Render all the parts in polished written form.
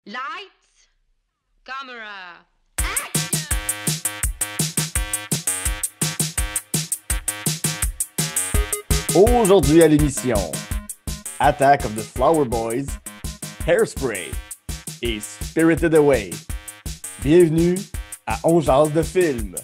Lights, camera. Aujourd'hui à l'émission, Attack of the Flower Boys, Hairspray et Spirited Away. Bienvenue à On jase de film.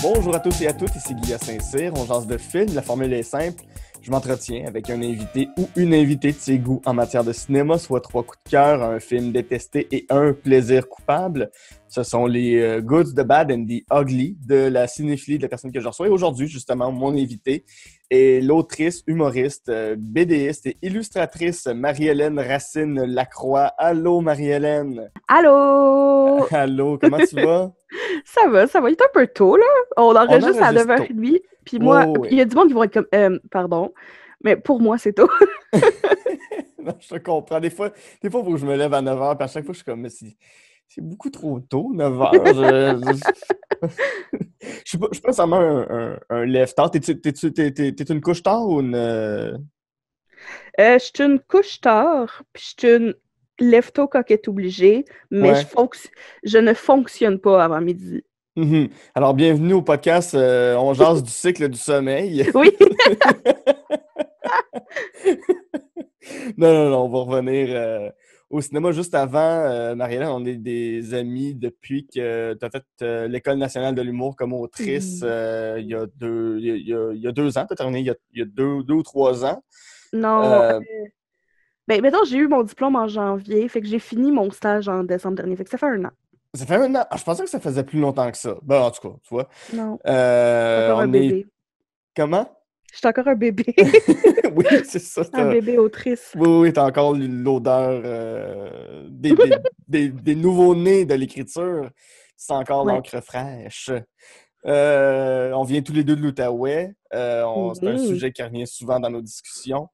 Bonjour à tous et à toutes, ici Guillaume Saint-Cyr. On jase de film, la formule est simple. Je m'entretiens avec un invité ou une invitée de ses goûts en matière de cinéma, soit 3 coups de cœur, un film détesté et un plaisir coupable. Ce sont les Goods, the Bad and the Ugly de la cinéphilie de la personne que je reçois. Et aujourd'hui, justement, mon invité est l'autrice, humoriste, BDiste et illustratrice Marie-Hélène Racine-Lacroix. Allô, Marie-Hélène! Allô? Allô, comment tu vas? Ça va. Il est un peu tôt, là. On enregistre à 9h30. Puis moi, ouais. il y a du monde qui vont être comme, pardon, mais pour moi, c'est tôt. Non, je te comprends. Des fois, il faut que je me lève à 9h, puis à chaque fois, je suis comme, mais c'est beaucoup trop tôt, 9h. Je suis pas nécessairement un lève-tard. T'es une couche tard ou une... Je suis une couche tard, puis je suis une lève-tôt coquette obligée, mais Ouais. je ne fonctionne pas avant midi. Mm-hmm. Alors, bienvenue au podcast On jase du cycle du sommeil. Oui. Non, on va revenir au cinéma. Juste avant, Marie-Hélène, on est des amis depuis que tu as fait l'École nationale de l'humour comme autrice il y a 2 ans. Tu as terminé il y a deux ou 3 ans. Non. Ben, mettons, j'ai eu mon diplôme en janvier, fait que j'ai fini mon stage en décembre dernier, fait que ça fait 1 an. Ça fait 1 an. Ah, je pensais que ça faisait plus longtemps que ça. Ben, en tout cas, tu vois. Non. Encore un On est... bébé. Comment? Je suis encore un bébé. Oui, c'est ça. Un bébé autrice. Oui, t'as encore l'odeur des nouveaux-nés de l'écriture. C'est encore l'encre fraîche. On vient tous les deux de l'Outaouais. C'est un sujet qui revient souvent dans nos discussions.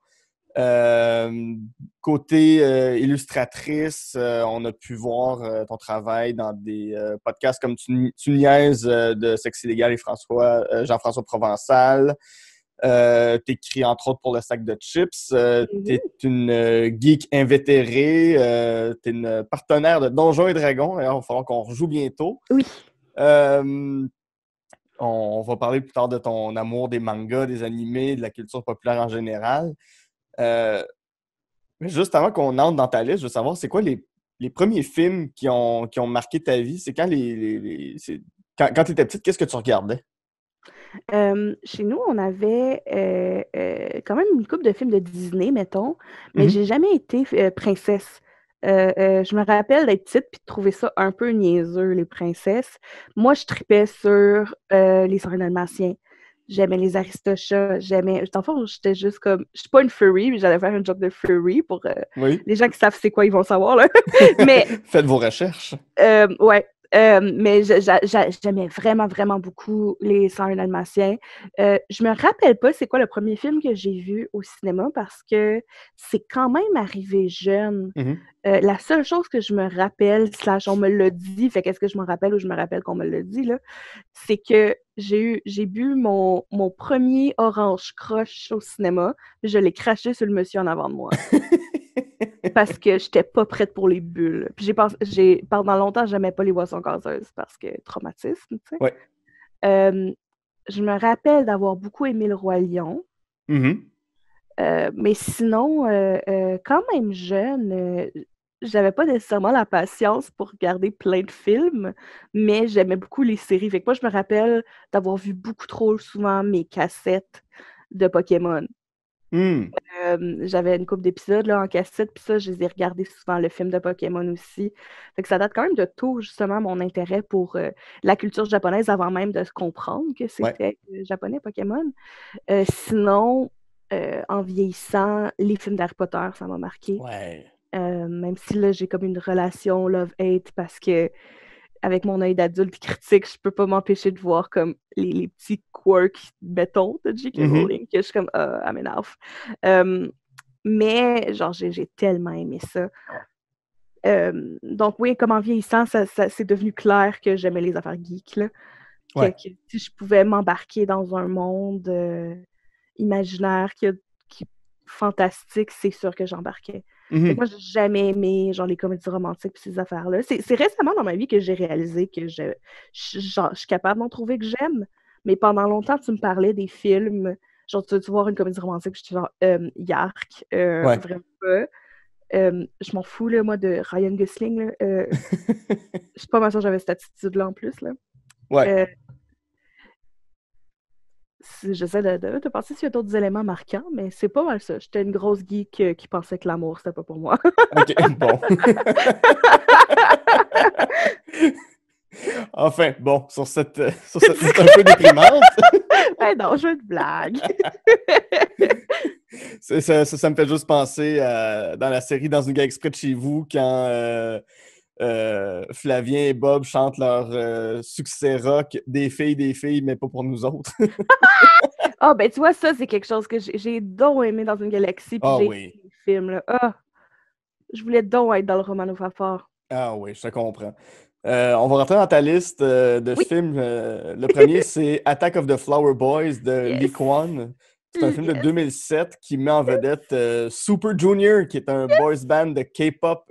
Côté illustratrice, on a pu voir ton travail dans des podcasts comme Tu niaises de Sexe illégal et Jean-François Provençal. T'écris entre autres pour le sac de chips. T'es une geek invétérée. T'es une partenaire de Donjons et Dragons. Alors, il va falloir qu'on rejoue bientôt. Oui. On va parler plus tard de ton amour des mangas, des animés, de la culture populaire en général. Mais juste avant qu'on entre dans ta liste, je veux savoir, c'est quoi les premiers films qui ont marqué ta vie? C'est quand quand tu étais petite, qu'est-ce que tu regardais? Chez nous, on avait quand même une couple de films de Disney, mettons, mais j'ai jamais été princesse. Je me rappelle d'être petite puis de trouver ça un peu niaiseux, les princesses. Moi, je tripais sur les Sœurs dalmatiens. J'aimais les Aristochats, Enfin, j'étais juste comme... Je suis pas une furry, mais j'allais faire une joke de furry pour les gens qui savent c'est quoi, ils vont savoir, là. Mais... Faites vos recherches. Ouais. Mais j'aimais vraiment, vraiment beaucoup les Sœurs dalmatiens. Je me rappelle pas c'est quoi le premier film que j'ai vu au cinéma parce que c'est quand même arrivé jeune. La seule chose que je me rappelle, / on me l'a dit, fait qu'est-ce que je me rappelle ou je me rappelle qu'on me l'a dit, là, c'est que j'ai bu mon premier orange croche au cinéma, je l'ai craché sur le monsieur en avant de moi. Parce que j'étais pas prête pour les bulles. Puis pendant longtemps, j'aimais pas les boissons gazeuses parce que traumatisme, tu sais. Ouais. Je me rappelle d'avoir beaucoup aimé Le Roi Lion. Mais sinon, quand même jeune, j'avais pas nécessairement la patience pour regarder plein de films, mais j'aimais beaucoup les séries. Fait que moi, je me rappelle d'avoir vu beaucoup trop souvent mes cassettes de Pokémon. J'avais une couple d'épisodes là, en cassette, puis ça, je les ai regardés souvent, le film de Pokémon aussi. Fait que ça date quand même de tôt, justement, mon intérêt pour la culture japonaise avant même de comprendre que c'était japonais, Pokémon. Sinon, en vieillissant, les films d'Harry Potter, ça m'a marqué. Ouais. Même si là, j'ai comme une relation love-hate parce que avec mon œil d'adulte critique, je peux pas m'empêcher de voir comme les petits quirks béton de J.K. Rowling que je suis comme I'm enough. Mais genre j'ai tellement aimé ça. Donc oui, comme en vieillissant, ça c'est devenu clair que j'aimais les affaires geeks là. Que si je pouvais m'embarquer dans un monde imaginaire qui est fantastique, c'est sûr que j'embarquais. Fait que Mhm. moi, j'ai jamais aimé genre les comédies romantiques et ces affaires-là. C'est récemment dans ma vie que j'ai réalisé que genre, je suis capable d'en trouver que j'aime. Mais pendant longtemps, tu me parlais des films. Genre, tu veux voir une comédie romantique? Je suis genre, Yark, Ouais. vraiment pas. Je m'en fous, là, moi, de Ryan Gosling. Là. Je suis pas mal sûre que j'avais cette attitude-là en plus. Là. Ouais. Euh, J'essaie de penser s'il y a d'autres éléments marquants, mais c'est pas mal ça. J'étais une grosse geek qui pensait que l'amour, c'était pas pour moi. OK, bon. Enfin, bon, sur cette note un peu déprimante, Hey, non, je veux une blague. ça me fait juste penser dans la série Dans une gare exprès de chez vous, quand Flavien et Bob chantent leur succès rock des filles, mais pas pour nous autres. Ah, ben tu vois, ça, c'est quelque chose que j'ai donc aimé dans une galaxie, puis Ah j'ai oui, aimé les films, là. Ah, je voulais donc être dans le Romano Fafard. ah oui, je te comprends. On va rentrer dans ta liste de Oui, films. Le premier, c'est Attack of the Flower Boys de Lee yes, Kwan. C'est un film de yes. 2007 qui met en vedette Super Junior, qui est un boys band de K-pop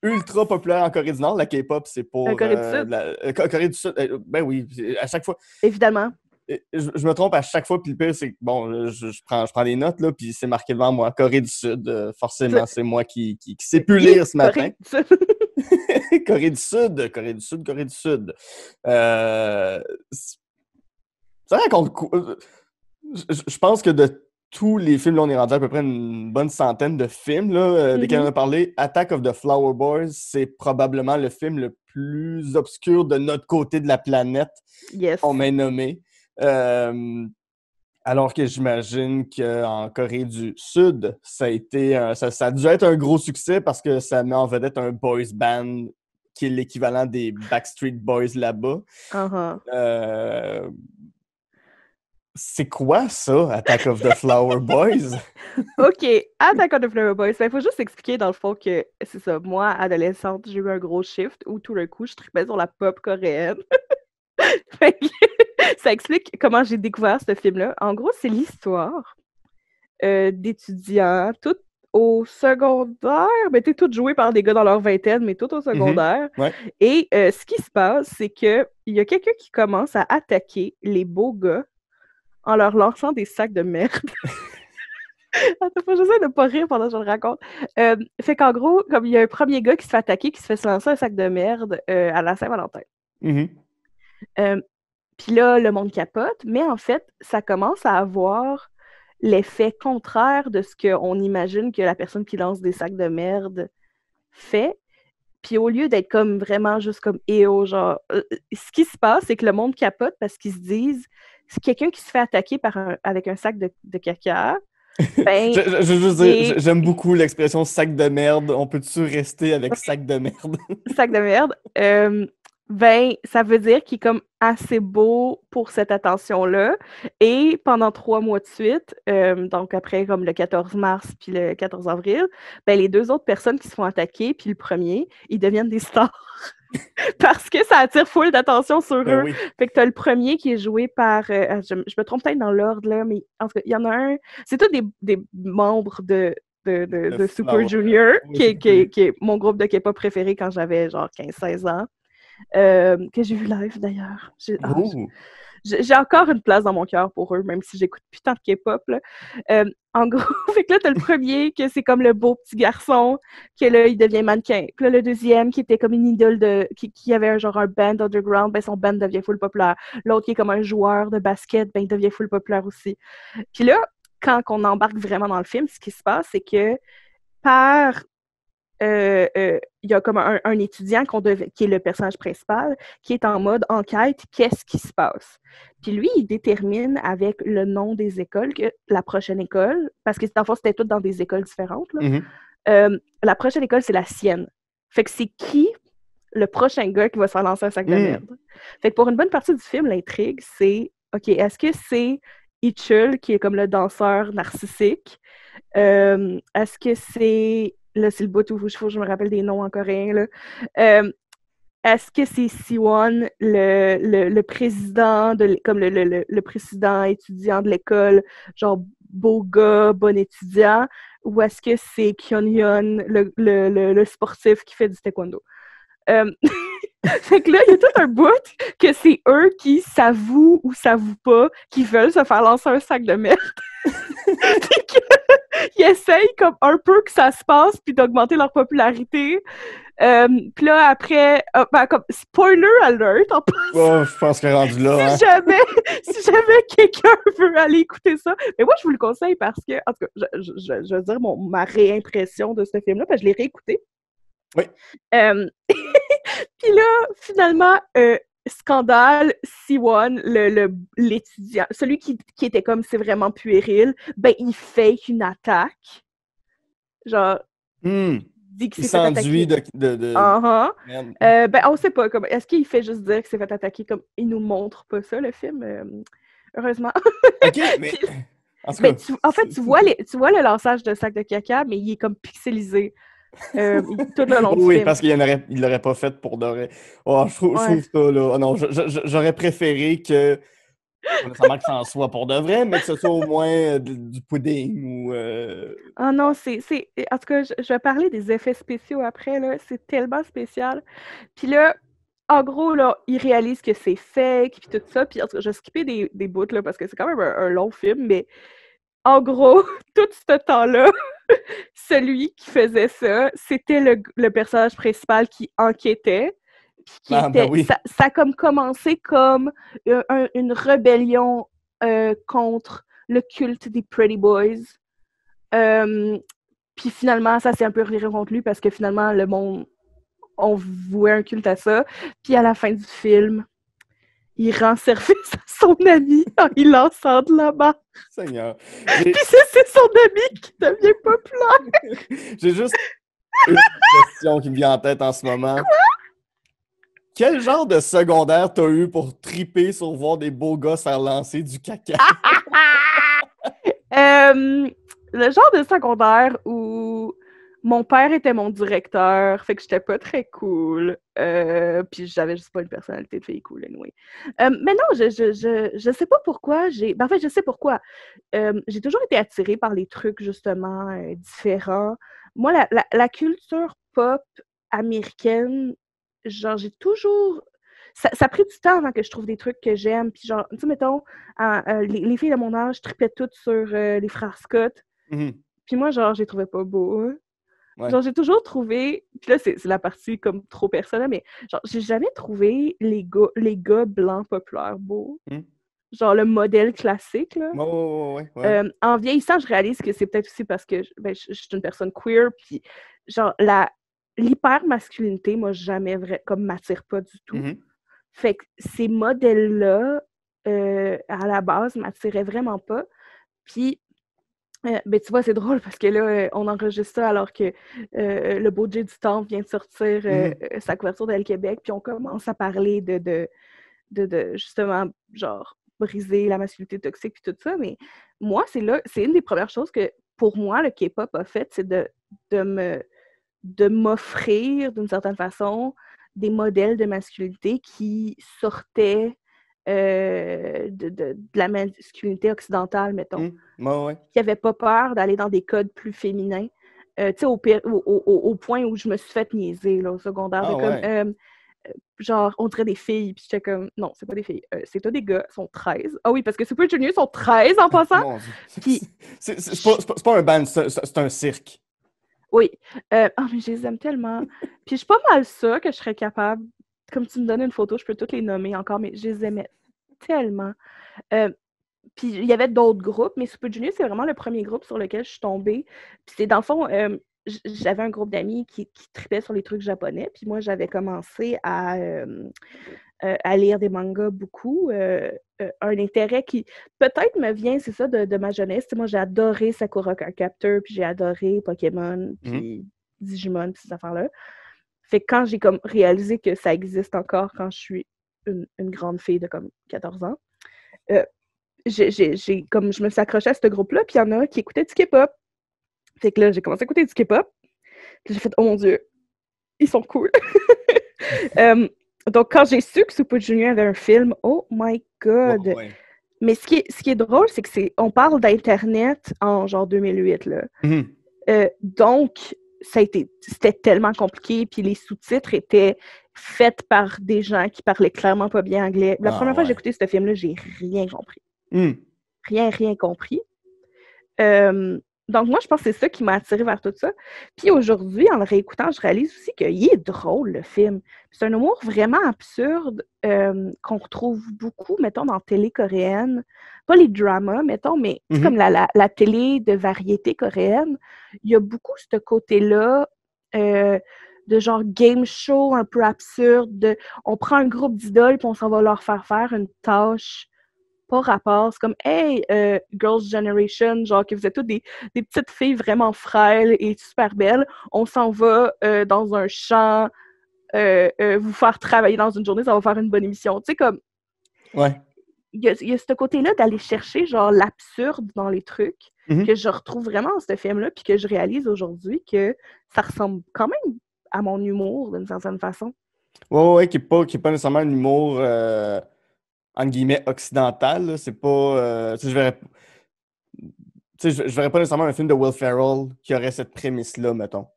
ultra populaire en Corée du Nord. La K-pop, c'est pour Corée du Sud, Corée du Sud. Ben oui, à chaque fois. évidemment. Je me trompe à chaque fois, puis le pire, c'est que, bon, là, je prends des notes, là, puis c'est marqué devant moi, Corée du Sud. Ça, Forcément, c'est moi qui sais plus qui? lire ce matin. Corée du Sud. Corée du Sud, Corée du Sud, Corée du Sud. Euh, Ça raconte quoi? Je pense que de tous les films, là, on est rendu à peu près une bonne centaine de films, là, desquels on Mhm. a parlé. Attack of the Flower Boys, c'est probablement le film le plus obscur de notre côté de la planète Yes. qu'on m'ait nommé. Euh, Alors que j'imagine qu'en Corée du Sud, ça a dû être un gros succès parce que ça met en vedette un boys band qui est l'équivalent des Backstreet Boys là-bas. Uh-huh. Euh, c'est quoi ça, Attack of the Flower Boys? OK, Attack on the Flower Boys. Il faut juste expliquer dans le fond que c'est ça. Moi, adolescente, j'ai eu un gros shift où tout d'un coup, je tripais sur la pop coréenne. Fait que ça explique comment j'ai découvert ce film-là. En gros, c'est l'histoire d'étudiants, toutes au secondaire, mais t'es toutes jouées par des gars dans leur vingtaine, mais toutes au Mhm. secondaire. Ouais. Et ce qui se passe, c'est qu'il y a quelqu'un qui commence à attaquer les beaux gars en leur lançant des sacs de merde. Attends, faut que j'essaie de pas rire pendant que je le raconte. Fait qu'en gros, comme il y a un premier gars qui se fait attaquer, qui se fait se lancer un sac de merde à la Saint-Valentin. Mhm. Euh, Puis là, le monde capote, mais en fait, ça commence à avoir l'effet contraire de ce qu'on imagine que la personne qui lance des sacs de merde fait. Puis au lieu d'être comme vraiment juste comme EO, genre, ce qui se passe, c'est que le monde capote parce qu'ils se disent, c'est quelqu'un qui se fait attaquer avec un sac de caca, ben, Je veux juste il dire, est j'aime beaucoup l'expression sac de merde. On peut-tu rester avec sac de merde? sac de merde. Ben, ça veut dire qu'il est comme assez beau pour cette attention-là. Et pendant 3 mois de suite, donc après comme le 14 mars puis le 14 avril, ben, les deux autres personnes qui se font attaquer, puis le premier, ils deviennent des stars parce que ça attire full d'attention sur Ben eux. oui. Fait que t'as le premier qui est joué par, je me trompe peut-être dans l'ordre là, mais en tout cas, il y en a un, c'est tous des membres Le de Super flower. Junior, Oui, c'est qui est mon groupe de K-pop préféré quand j'avais genre 15-16 ans. Que j'ai vu live d'ailleurs. Ouh. J'ai encore une place dans mon cœur pour eux, même si j'écoute plus tant de K-pop. Là. En gros, fait que là, t'as le premier, que c'est comme le beau petit garçon, que là, il devient mannequin. Puis là, le deuxième, qui était comme une idole qui avait un band underground, ben son band devient full populaire. L'autre, qui est comme un joueur de basket, ben il devient full populaire aussi. Puis là, quand on embarque vraiment dans le film, ce qui se passe, c'est que par il y a comme un étudiant qui est le personnage principal, qui est en mode enquête, qu'est-ce qui se passe? Puis lui, il détermine avec le nom des écoles que la prochaine école, parce que dans le fond, c'était toutes dans des écoles différentes, là, Mhm. la prochaine école, c'est la sienne. Fait que c'est qui le prochain gars qui va se faire lancer un sac de Mm. merde? Fait que pour une bonne partie du film, l'intrigue, c'est, OK, est-ce que c'est Ichul, qui est comme le danseur narcissique? Est-ce que c'est... Là, c'est le bout où il faut que je me rappelle des noms en coréen, là. Est-ce que c'est Siwon, le président, comme le président étudiant de l'école, genre beau gars, bon étudiant, ou est-ce que c'est Kyonhyun, le sportif qui fait du taekwondo? Euh, Fait que là, il y a tout un bout que c'est eux qui s'avouent ou s'avouent pas, qui veulent se faire lancer un sac de merde. Ils essayent comme un peu que ça se passe, puis d'augmenter leur popularité. Puis là, après, comme spoiler alert, en passant, je pense que rendu là, si jamais quelqu'un veut aller écouter ça, mais moi, je vous le conseille parce que, en tout cas, je veux dire ma réimpression de ce film-là, parce que je l'ai réécouté. Oui. Puis là, finalement, scandale, Siwon, l'étudiant, celui qui était comme c'est vraiment puéril, ben il fake une attaque. Genre, dit qu'il s'est fait attaquer. Ben on sait pas, comme, est-ce qu'il fait juste dire qu'il s'est fait attaquer, comme il nous montre pas ça, le film, heureusement. OK, mais... En fait, tu vois le lançage de sac de caca, mais il est comme pixelisé. Tout le long du film. Oui, parce qu'il l'aurait pas fait pour de vrai. Oh, je trouve ça, là. Oh non, j'aurais préféré que nécessairement que ça en soit pour de vrai, mais que ce soit au moins du pudding ou... Ah non, en tout cas, je vais parler des effets spéciaux après, là. C'est tellement spécial. Puis là, en gros, là, ils réalisent que c'est fake, puis tout ça. Puis en tout cas, je vais skipper des bouts, là, parce que c'est quand même un long film, mais en gros, tout ce temps-là, celui qui faisait ça, c'était le personnage principal qui enquêtait. Ben oui. Ça a comme commencé comme une rébellion contre le culte des Pretty Boys. Puis finalement, ça s'est un peu reviré contre lui parce que finalement, le monde, on vouait un culte à ça. Puis à la fin du film, il rend service à son ami en il lançant de la barre. Seigneur. Puis c'est son ami qui devient populaire. J'ai juste une question qui me vient en tête en ce moment. Quoi? Quel genre de secondaire t'as eu pour triper sur voir des beaux gars faire lancer du caca? Le genre de secondaire où mon père était mon directeur, fait que j'étais pas très cool. Puis j'avais juste pas une personnalité de fille cool, anyway. Mais non, je sais pas pourquoi en fait, je sais pourquoi. J'ai toujours été attirée par les trucs, justement, différents. Moi, la culture pop américaine, genre, j'ai toujours... Ça a pris du temps avant que je trouve des trucs que j'aime. Puis genre, tu sais, mettons, les filles de mon âge tripaient toutes sur les frères Scott. Puis moi, genre, je les trouvais pas beaux. Hein. Ouais. Genre, j'ai toujours trouvé... Puis là, c'est la partie comme trop personnelle, mais genre, j'ai jamais trouvé les gars blancs populaires beaux. Genre, le modèle classique, là. Ouais. En vieillissant, je réalise que c'est peut-être aussi parce que je suis une personne queer, puis genre, l'hyper-masculinité, moi, jamais comme m'attire pas du tout. Fait que ces modèles-là, à la base, m'attiraient vraiment pas. Puis, ben, tu vois, c'est drôle parce que là, on enregistre ça alors que le beau Jay du Temple vient de sortir sa couverture d'Elle Québec, puis on commence à parler de justement, genre, briser la masculinité toxique puis tout ça. Mais moi, c'est une des premières choses que, pour moi, le K-pop a fait, c'est de m'offrir, d'une certaine façon, des modèles de masculinité qui sortaient de la masculinité occidentale, mettons. Qui n'avaient pas peur d'aller dans des codes plus féminins. Tu sais, au point où je me suis fait niaiser, là, au secondaire. Genre, on dirait des filles, puis j'étais comme, non, c'est pas des filles, c'est toi des gars, ils sont 13. Ah oui, parce que Super Junior sont 13 en passant. Puis... c'est pas un band, c'est un cirque. Oui. Mais je les aime tellement. Puis je suis pas mal sûre que je serais capable, comme tu me donnes une photo, je peux toutes les nommer encore, mais je les aimais tellement. Puis il y avait d'autres groupes, mais Super Junior, c'est vraiment le premier groupe sur lequel je suis tombée. Puis c'est dans le fond, j'avais un groupe d'amis qui tripaient sur les trucs japonais, puis moi, j'avais commencé à lire des mangas beaucoup. Un intérêt qui peut-être me vient, c'est ça, de ma jeunesse. Moi, j'ai adoré Sakura Card Captor, puis j'ai adoré Pokémon, puis Digimon, puis ces affaires-là. Fait que quand j'ai comme réalisé que ça existe encore quand je suis une grande fille de comme 14 ans, je me suis accrochée à ce groupe-là, puis il y en a qui écoutaient du K-pop. Fait que là, j'ai commencé à écouter du K-pop. Puis j'ai fait, oh mon Dieu, ils sont cool. Donc, quand j'ai su que Super Junior avait un film, oh my God! Mais ce qui est drôle, c'est que on parle d'Internet en genre 2008, là. Donc, c'était tellement compliqué, puis les sous-titres étaient faits par des gens qui parlaient clairement pas bien anglais. La première fois que j'ai écouté ce film-là, j'ai rien compris. Rien compris. Donc, moi, je pense que c'est ça qui m'a attirée vers tout ça. Puis aujourd'hui, en le réécoutant, je réalise aussi qu'il est drôle, le film. C'est un humour vraiment absurde qu'on retrouve beaucoup, mettons, dans la télé coréenne. Pas les dramas, mettons, mais c'est comme la télé de variété coréenne. Il y a beaucoup ce côté-là de genre game show un peu absurde. On prend un groupe d'idoles puis on s'en va leur faire une tâche pas rapport. C'est comme, hey, Girls' Generation, genre que vous êtes toutes des petites filles vraiment frêles et super belles. On s'en va dans un champ, vous faire travailler dans une journée, ça va faire une bonne émission. Tu sais, comme. Ouais. Il y a ce côté-là d'aller chercher, genre, l'absurde dans les trucs que je retrouve vraiment dans ce film-là, puis que je réalise aujourd'hui que ça ressemble quand même à mon humour, d'une certaine façon. Ouais, qui est pas nécessairement un humour. Entre guillemets, occidental. Là. C'est pas. Tu sais, je verrais pas nécessairement un film de Will Ferrell qui aurait cette prémisse-là, mettons.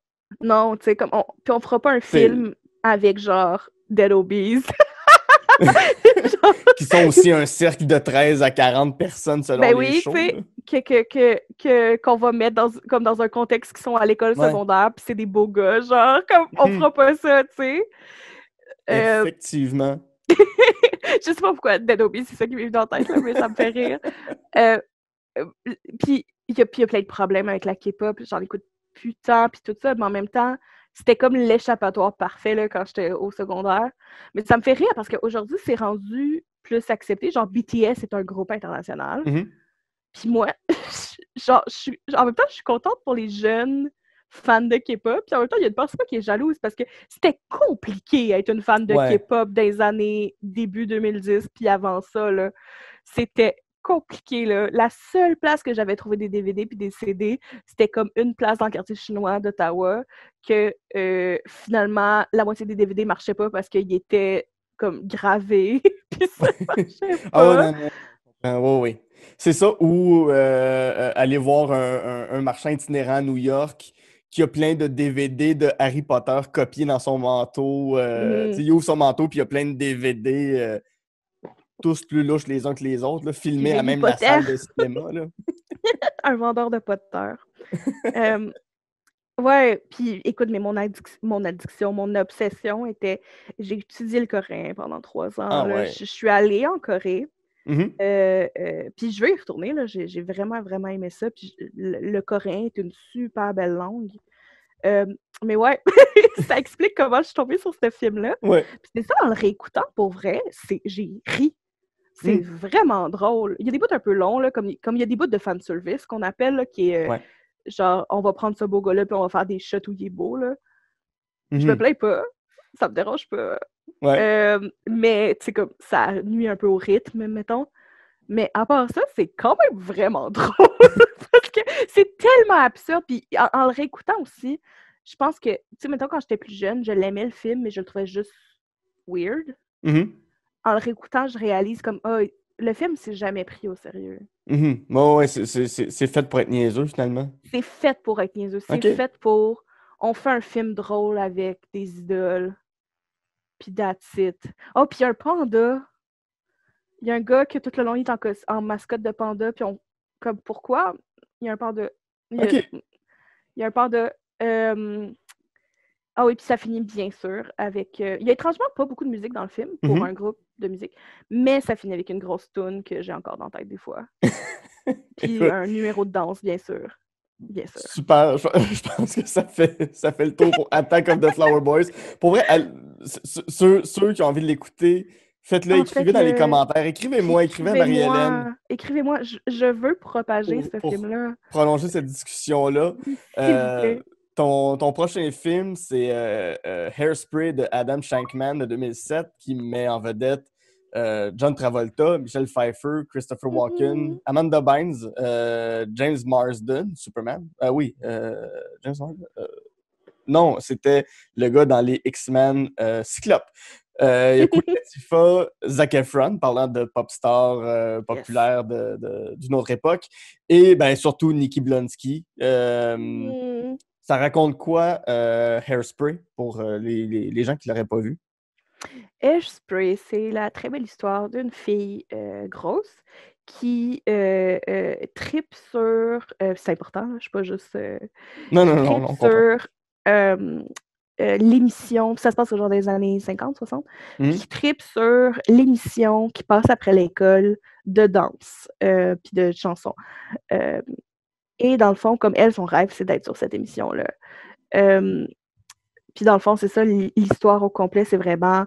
Non, tu sais, comme puis on fera pas un film avec genre Dead Obies. Qui sont aussi un cercle de 13 à 40 personnes selon les shows. Ben oui, qu'on va mettre comme dans un contexte qui sont à l'école secondaire, puis c'est des beaux gars, genre, comme on fera pas ça, tu sais. Effectivement. Je sais pas pourquoi Dead Obies, c'est ça qui m'est venu en tête, là, mais ça me fait rire. Puis il y a plein de problèmes avec la K-pop, j'en écoute plus tant, puis tout ça, mais en même temps, c'était comme l'échappatoire parfait là, quand j'étais au secondaire. Mais ça me fait rire parce qu'aujourd'hui, c'est rendu plus accepté. Genre, BTS est un groupe international. Puis moi, genre, en même temps, je suis contente pour les jeunes fans de K-pop. Puis en même temps, il y a une personne qui est jalouse parce que c'était compliqué être une fan de K-pop des années début 2010, puis avant ça, là. C'était compliqué, là. La seule place que j'avais trouvé des DVD puis des CD, c'était comme une place dans le quartier chinois d'Ottawa que finalement, la moitié des DVD marchaient pas parce qu'ils étaient comme gravés puis ça marchait pas. Oui. C'est ça, ou aller voir un marchand itinérant à New York qui a plein de DVD de Harry Potter copiés dans son manteau. Il ouvre son manteau puis il y a plein de DVD tous plus louches les uns que les autres, là, filmés à même la salle de cinéma. Là. Un vendeur de Potter. Ouais, puis écoute, mais mon addiction, mon obsession était... J'ai étudié le coréen pendant 3 ans. Ah, là. ouais. Je suis allée en Corée. Mm-hmm. Puis je veux y retourner. Là. J'ai vraiment, vraiment aimé ça. Puis le coréen est une super belle langue. Mais ouais, ça explique comment je suis tombée sur ce film-là. Ouais. Puis c'est ça, en le réécoutant, pour vrai, j'ai ri. C'est vraiment drôle. Il y a des bouts un peu longs, là, comme il y a des bouts de fanservice qu'on appelle, là, qui est genre, on va prendre ce beau gars-là puis on va faire des shots où il est beau. Là. Je me plains pas. Ça me dérange pas. Ouais. Mais, tu sais, comme, ça nuit un peu au rythme, mettons. Mais à part ça, c'est quand même vraiment drôle. Parce que c'est tellement absurde. Puis en le réécoutant aussi, je pense que, tu sais, mettons, quand j'étais plus jeune, je l'aimais le film, mais je le trouvais juste weird. En le réécoutant, je réalise comme, le film s'est jamais pris au sérieux. Ouais, c'est fait pour être niaiseux, finalement. C'est fait pour être niaiseux. C'est fait pour... On fait un film drôle avec des idoles. Puis that's it. Oh, puis il y a un panda. Il y a un gars qui, tout le long, il est en mascotte de panda. Puis comme, pourquoi? Il y a un panda. Il y a un panda. Ah oui, puis ça finit bien sûr avec... il y a étrangement pas beaucoup de musique dans le film pour un groupe de musique, mais ça finit avec une grosse toune que j'ai encore dans la tête des fois. Puis un numéro de danse, bien sûr. Bien sûr. Super, je pense que ça fait le tour pour Attack of the Flower Boys. Pour vrai, ceux qui ont envie de l'écouter, faites-le, écrivez dans les commentaires. Écrivez à Marie-Hélène. Écrivez-moi, je veux propager ce film-là. Prolonger cette discussion-là. S'il vous plaît. Ton prochain film, c'est Hairspray de Adam Shankman de 2007 qui met en vedette John Travolta, Michelle Pfeiffer, Christopher Walken, Amanda Bynes, James Marsden, Superman. James Marsden. Non, c'était le gars dans les X-Men Cyclope. Il y a Queen Latifah, Zac Efron, parlant de pop star populaire d'une autre époque. Et ben, surtout Nikki Blonsky. Ça raconte quoi, Hairspray, pour les gens qui ne l'auraient pas vu? Hairspray, c'est la très belle histoire d'une fille grosse qui tripe sur. C'est important, là, je ne suis pas juste. Non, Qui non, non, tripe on comprend. sur l'émission, ça se passe au genre des années 50, 60, qui tripe sur l'émission qui passe après l'école de danse puis de chansons. Et dans le fond, comme elle, son rêve, c'est d'être sur cette émission-là. Puis dans le fond, c'est ça, l'histoire au complet, c'est vraiment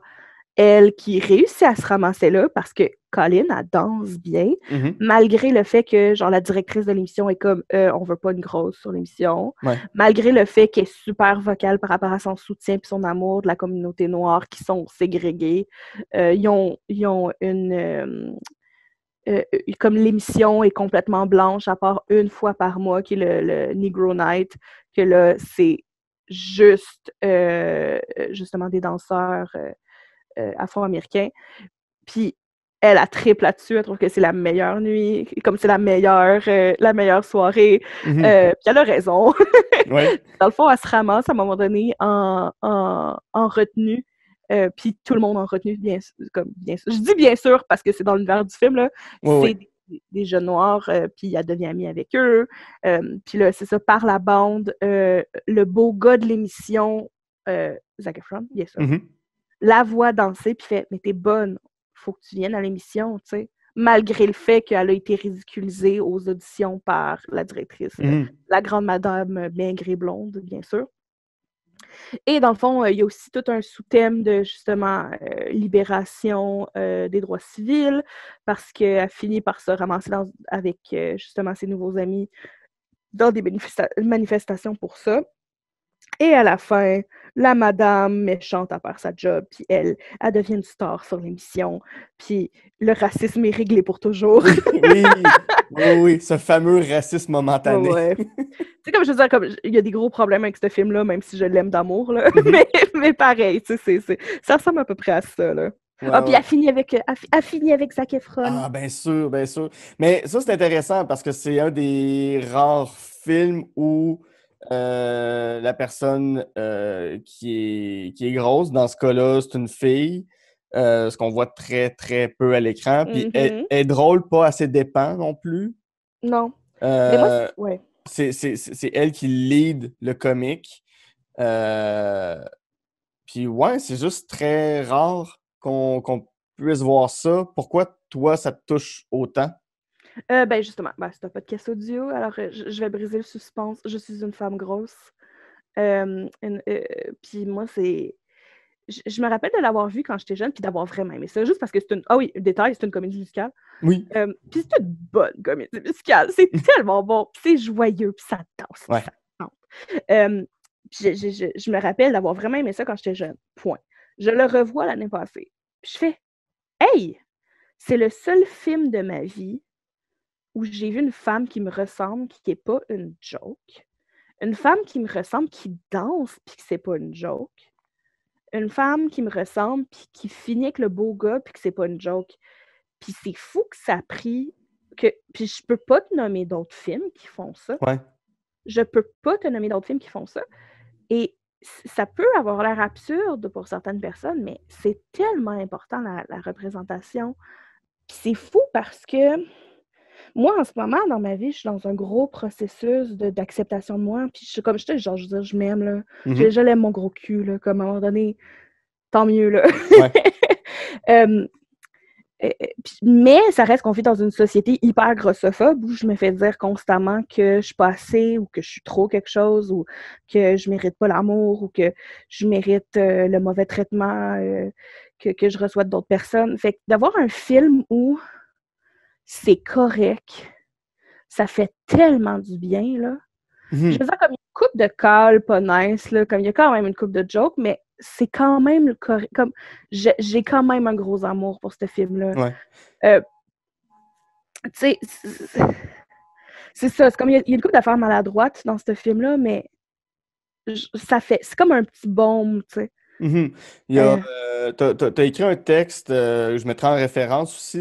elle qui réussit à se ramasser là parce que Colin, elle danse bien, malgré le fait que genre la directrice de l'émission est comme on veut pas une grosse sur l'émission, malgré le fait qu'elle est super vocale par rapport à son soutien et son amour de la communauté noire qui sont ségrégés. Ils ont une comme l'émission est complètement blanche à part une fois par mois qui est le Negro Night, que là c'est juste justement des danseurs afro-américains. Puis elle a triple là-dessus, elle trouve que c'est la meilleure nuit, comme c'est la meilleure soirée. Puis elle a raison. Dans le fond, elle se ramasse à un moment donné en retenue. Puis tout le monde en retenue, bien sûr. Je dis bien sûr parce que c'est dans l'univers du film, là. C'est des jeunes noirs, puis elle devient amie avec eux. Puis là, c'est ça, par la bande, le beau gars de l'émission, Zac Efron, bien sûr, la voit danser, puis fait « Mais t'es bonne, faut que tu viennes à l'émission, tu sais. » Malgré le fait qu'elle a été ridiculisée aux auditions par la directrice, la grande madame maigre et blonde, bien sûr. Et dans le fond, il y a aussi tout un sous-thème de, justement, libération des droits civils, parce qu'elle finit par se ramasser avec, justement, ses nouveaux amis dans des manifestations pour ça. Et à la fin, la madame méchante a perd sa job, puis elle devient une star sur l'émission, puis le racisme est réglé pour toujours. Oui, ce fameux racisme momentané. Tu sais, comme je veux dire, il y a des gros problèmes avec ce film-là, même si je l'aime d'amour, là. Mais pareil, tu sais, ça ressemble à peu près à ça, là. Puis elle finit avec Zac Efron. Ah, bien sûr, bien sûr. Mais ça, c'est intéressant parce que c'est un des rares films où la personne qui est grosse, dans ce cas-là, c'est une fille, ce qu'on voit très, très peu à l'écran. Puis elle est drôle, pas assez dépend non plus. Non. Mais moi, c'est elle qui lead le comique. Puis ouais, c'est juste très rare qu'on puisse voir ça. Pourquoi, toi, ça te touche autant? Ben justement, c'est un podcast audio, alors je vais briser le suspense. Je suis une femme grosse. Puis moi, c'est... Je me rappelle de l'avoir vu quand j'étais jeune, puis d'avoir vraiment aimé ça, juste parce que c'est une... Ah oui, détail, c'est une comédie musicale. Oui. Puis c'est une bonne comédie musicale. C'est tellement bon, puis c'est joyeux, puis ça danse, puis ça chante. Puis je me rappelle d'avoir vraiment aimé ça quand j'étais jeune. Point. Je le revois l'année passée. Puis je fais « Hey! C'est le seul film de ma vie où j'ai vu une femme qui me ressemble, qui n'est pas une joke. Une femme qui me ressemble, qui danse, puis que c'est pas une joke. Une femme qui me ressemble, puis qui finit avec le beau gars, puis que c'est pas une joke. » Puis c'est fou que ça a pris... Puis je peux pas te nommer d'autres films qui font ça. Je peux pas te nommer d'autres films qui font ça. Et ça peut avoir l'air absurde pour certaines personnes, mais c'est tellement important, la représentation. Puis c'est fou parce que moi, en ce moment, dans ma vie, je suis dans un gros processus d'acceptation de moi. Puis comme je te dis, genre, je veux dire, je m'aime, là. Je l'aime, mon gros cul, là. Comme à un moment donné, tant mieux, là. Mais ça reste qu'on vit dans une société hyper grossophobe où je me fais dire constamment que je suis pas assez ou que je suis trop quelque chose ou que je mérite pas l'amour ou que je mérite le mauvais traitement que je reçois d'autres personnes. Fait que d'avoir un film où c'est correct, ça fait tellement du bien, là. Je veux dire, comme il y a une couple de calls pas nice, là, comme il y a quand même une couple de jokes, mais c'est quand même correct. Comme j'ai quand même un gros amour pour ce film-là. Tu sais, c'est ça. C'est comme il y a une couple d'affaires maladroites dans ce film-là, mais c'est comme un petit baume, tu sais. Mhm. Il y a, Euh, t'as écrit un texte, je mettrai en référence aussi,